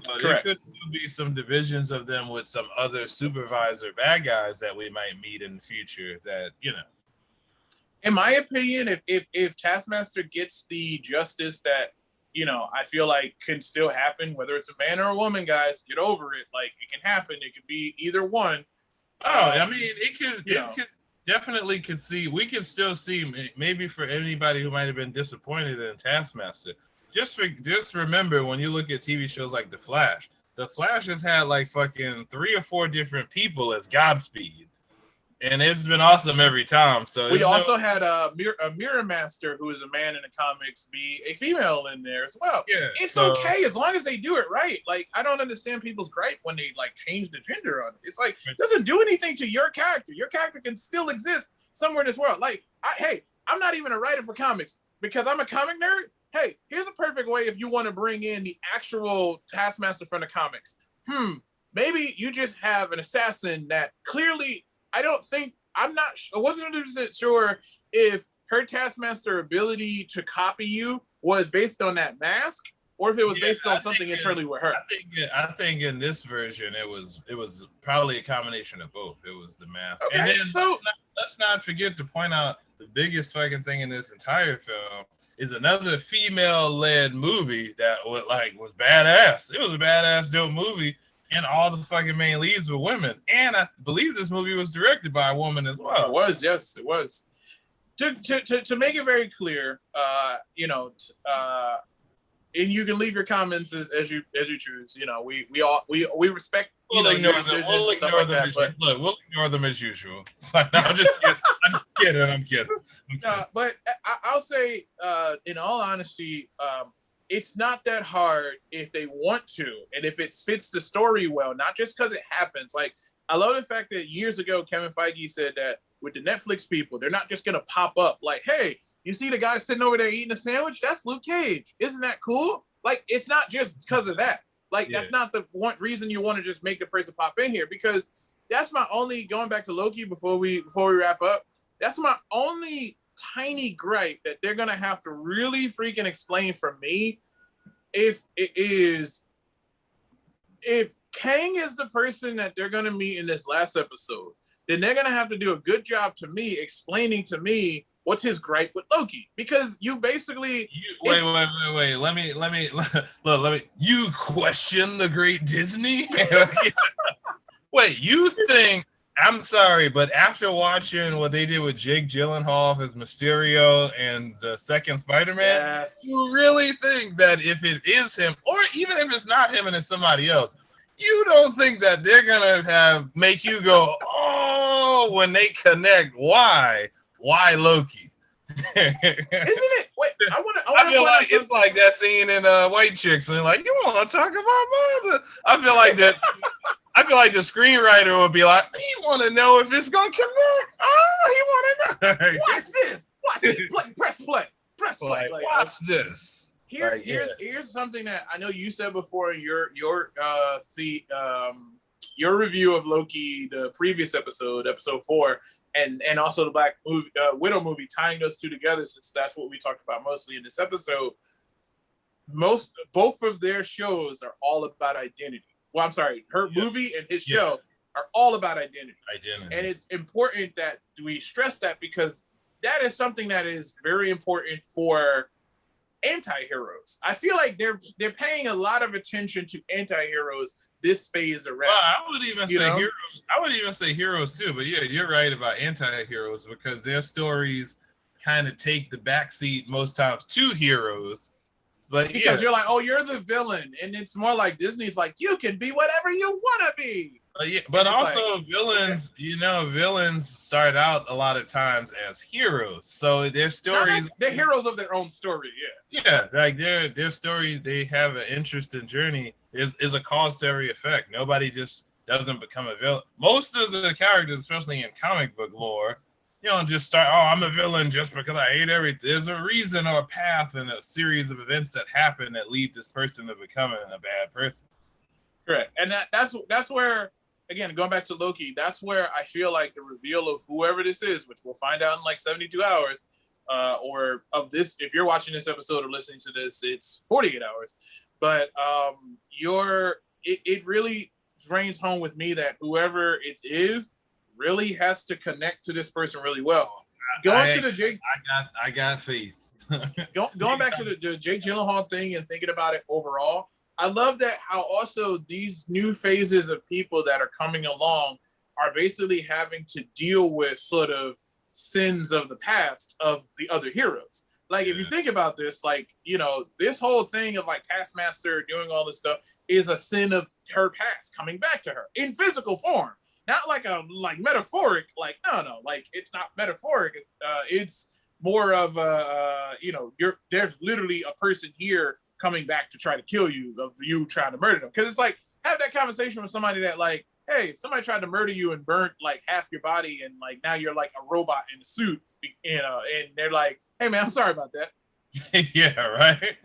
So there could be some divisions of them with some other supervisor bad guys that we might meet in the future that, In my opinion, if Taskmaster gets the justice that, I feel like can still happen, whether it's a man or a woman, guys, get over it. Like it can happen. It could be either one. I mean, it could definitely we can still see maybe for anybody who might have been disappointed in Taskmaster. Just remember when you look at TV shows like The Flash has had like fucking 3 or 4 different people as Godspeed, and it's been awesome every time. So we also had a Mirror Master, who is a man in the comics, be a female in there as well. Yeah, it's okay as long as they do it right. Like I don't understand people's gripe when they change the gender on it. It's like it doesn't do anything to your character. Your character can still exist somewhere in this world. Like I'm not even a writer for comics because I'm a comic nerd. Hey, here's a perfect way if you want to bring in the actual Taskmaster from the comics. Maybe you just have an assassin that clearly, I wasn't 100% sure if her Taskmaster ability to copy you was based on that mask, or if it was based on something internally with her. I think in this version it was probably a combination of both. It was the mask, Okay, and then so let's not forget to point out the biggest fucking thing in this entire film is another female-led movie that was badass. It was a badass dope movie, and all the fucking main leads were women. And I believe this movie was directed by a woman as well. It was, yes, it was. To make it very clear, and you can leave your comments as you choose. You know, we respect. We'll ignore them. We'll ignore them. We'll ignore them as usual. No, I'm just kidding. I'm kidding. But I'll say, in all honesty, it's not that hard if they want to, and if it fits the story well. Not just because it happens. Like, I love the fact that years ago Kevin Feige said that with the Netflix people, they're not just gonna pop up like, "Hey, you see the guy sitting over there eating a sandwich? That's Luke Cage. Isn't that cool?" Like, it's not just because of that. Like, that's not the one reason you want to just make the person pop in here, because that's my only, going back to Loki before we wrap up, that's my only tiny gripe that they're gonna have to really freaking explain for me. If Kang is the person that they're gonna meet in this last episode, then they're gonna have to do a good job to me explaining to me what's his gripe with Loki, because you basically wait. Let me. You question the great Disney? Wait, you think? I'm sorry, but after watching what they did with Jake Gyllenhaal as Mysterio and the second Spider-Man, you really think that if it is him, or even if it's not him and it's somebody else, you don't think that they're gonna make you go, oh, when they connect? Why Loki? Isn't it? Wait, I feel like it's like that scene in White Chicks, and like, you want to talk about mother? I feel like that. I feel like the screenwriter would be like, he want to know if it's gonna connect. Oh, he want to know. Watch this. Press play. Like, watch this. Here's something that I know you said before in your review of Loki, the previous episode 4, and also the Black Widow movie, tying those two together, since that's what we talked about mostly in this episode. Both of their shows are all about identity. Well, I'm sorry, her movie and his show are all about identity. And it's important that we stress that, because that is something that is very important for anti-heroes. I feel like they're paying a lot of attention to anti-heroes this phase around. Well, I would even say heroes. I would even say heroes too. But yeah, you're right about anti-heroes, because their stories kind of take the backseat most times to heroes. But because you're like, oh, you're the villain, and it's more like Disney's like, you can be whatever you want to be. But also like, villains, villains start out a lot of times as heroes. So their stories, they're heroes of their own story. Yeah, like their stories, they have an interesting journey. Is a cause to every effect. Nobody just doesn't become a villain. Most of the characters, especially in comic book lore, you don't just start, oh, I'm a villain just because I hate everything. There's a reason or a path and a series of events that happen that lead this person to becoming a bad person. Correct. And that's where, again, going back to Loki, that's where I feel like the reveal of whoever this is, which we'll find out in like 72 hours, or of this, if you're watching this episode or listening to this, it's 48 hours. But it really rains home with me that whoever it is really has to connect to this person really well. I got faith. Going back to the Jake Gyllenhaal thing and thinking about it overall, I love that how also these new phases of people that are coming along are basically having to deal with sort of sins of the past of the other heroes. Like, if you think about this, like, this whole thing of like Taskmaster doing all this stuff is a sin of her past coming back to her in physical form. Not like metaphoric, like, no, like, it's not metaphoric. It's more of there's literally a person here coming back to try to kill you, of you trying to murder them. Because it's like, have that conversation with somebody that like, hey, somebody tried to murder you and burnt like half your body, and like now you're like a robot in a suit, and they're like, hey man, I'm sorry about that. Yeah, right.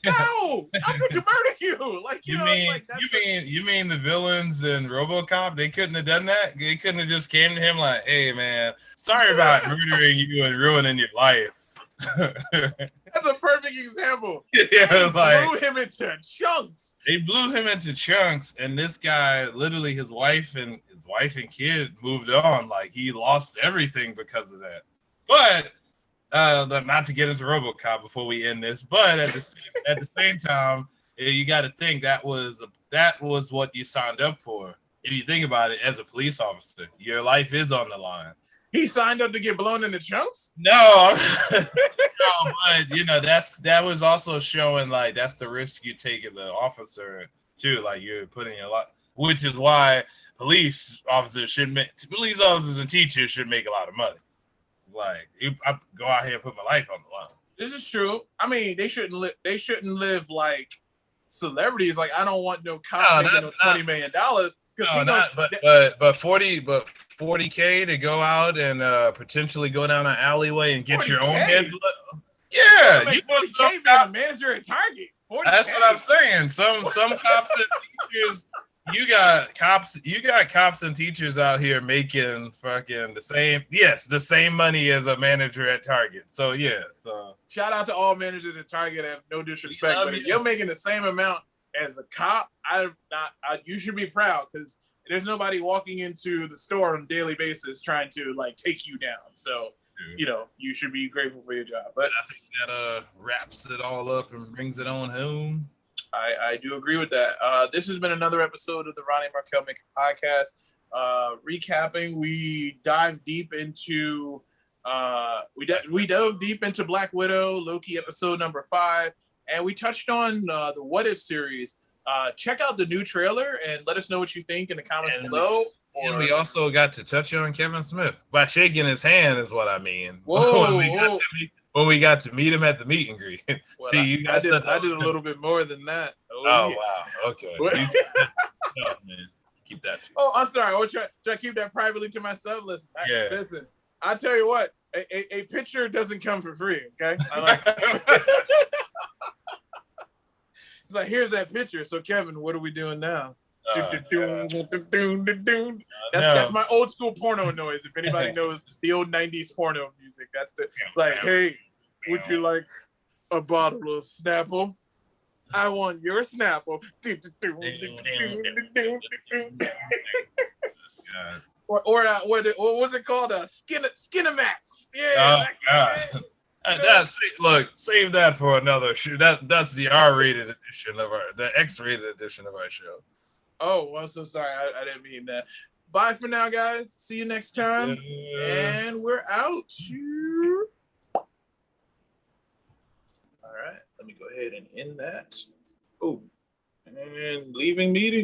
No, I'm going to murder you. Like, you mean the villains in RoboCop? They couldn't have done that. They couldn't have just came to him like, "Hey, man, sorry about murdering you and ruining your life." That's a perfect example. Yeah, they like, blew him into chunks. They blew him into chunks, and this guy, literally, his wife and kid moved on. Like, he lost everything because of that. But not to get into RoboCop before we end this, but at the same time, you got to think that was what you signed up for. If you think about it, as a police officer, your life is on the line. He signed up to get blown into chunks? No, no, but that was also showing like that's the risk you take as an officer too. Like you're putting a lot, which is why police officers and teachers should make a lot of money. Like I go out here and put my life on the line. This is true. I mean, they shouldn't live like celebrities. Like I don't want no cop making $20 million. But 40K to go out and potentially go down an alleyway and get 40K? Your own head. Yeah, you 40K being a manager at Target. 40K. That's what I'm saying. Some cops and teachers. You got cops and teachers out here making fucking the same money as a manager at Target. So yeah. So shout out to all managers at Target. I have no disrespect, but if you're making the same amount as a cop, you should be proud because there's nobody walking into the store on a daily basis trying to like take you down. So you should be grateful for your job. But I think that wraps it all up and brings it on home. I do agree with that. This has been another episode of the Ronnie and Markell Make It Podcast. Recapping, we dived deep into we dove deep into Black Widow, Loki episode number 5, and we touched on the What If series. Check out the new trailer and let us know what you think in the comments below. And we also got to touch on Kevin Smith by shaking his hand is what I mean. Whoa, when we got to meet him at the meet and greet. Well, see, I did a little bit more than that. Oh yeah. Wow. Okay. No, man. Keep that. I'm sorry. I'll try to keep that privately to myself. Listen. I'll tell you what. A picture doesn't come for free. Okay. It's like, here's that picture. So Kevin, what are we doing now? That's my old school porno noise. If anybody knows the old 90s porno music, that's hey, would you like a bottle of Snapple? I want your Snapple. Or what was it called? Skinamax. Yeah. Save that for another show. That's the R-rated edition the X-rated edition of our show. Oh, I'm so sorry. I didn't mean that. Bye for now, guys. See you next time. And we're out. All right. Let me go ahead and end that. Oh, and leaving meeting.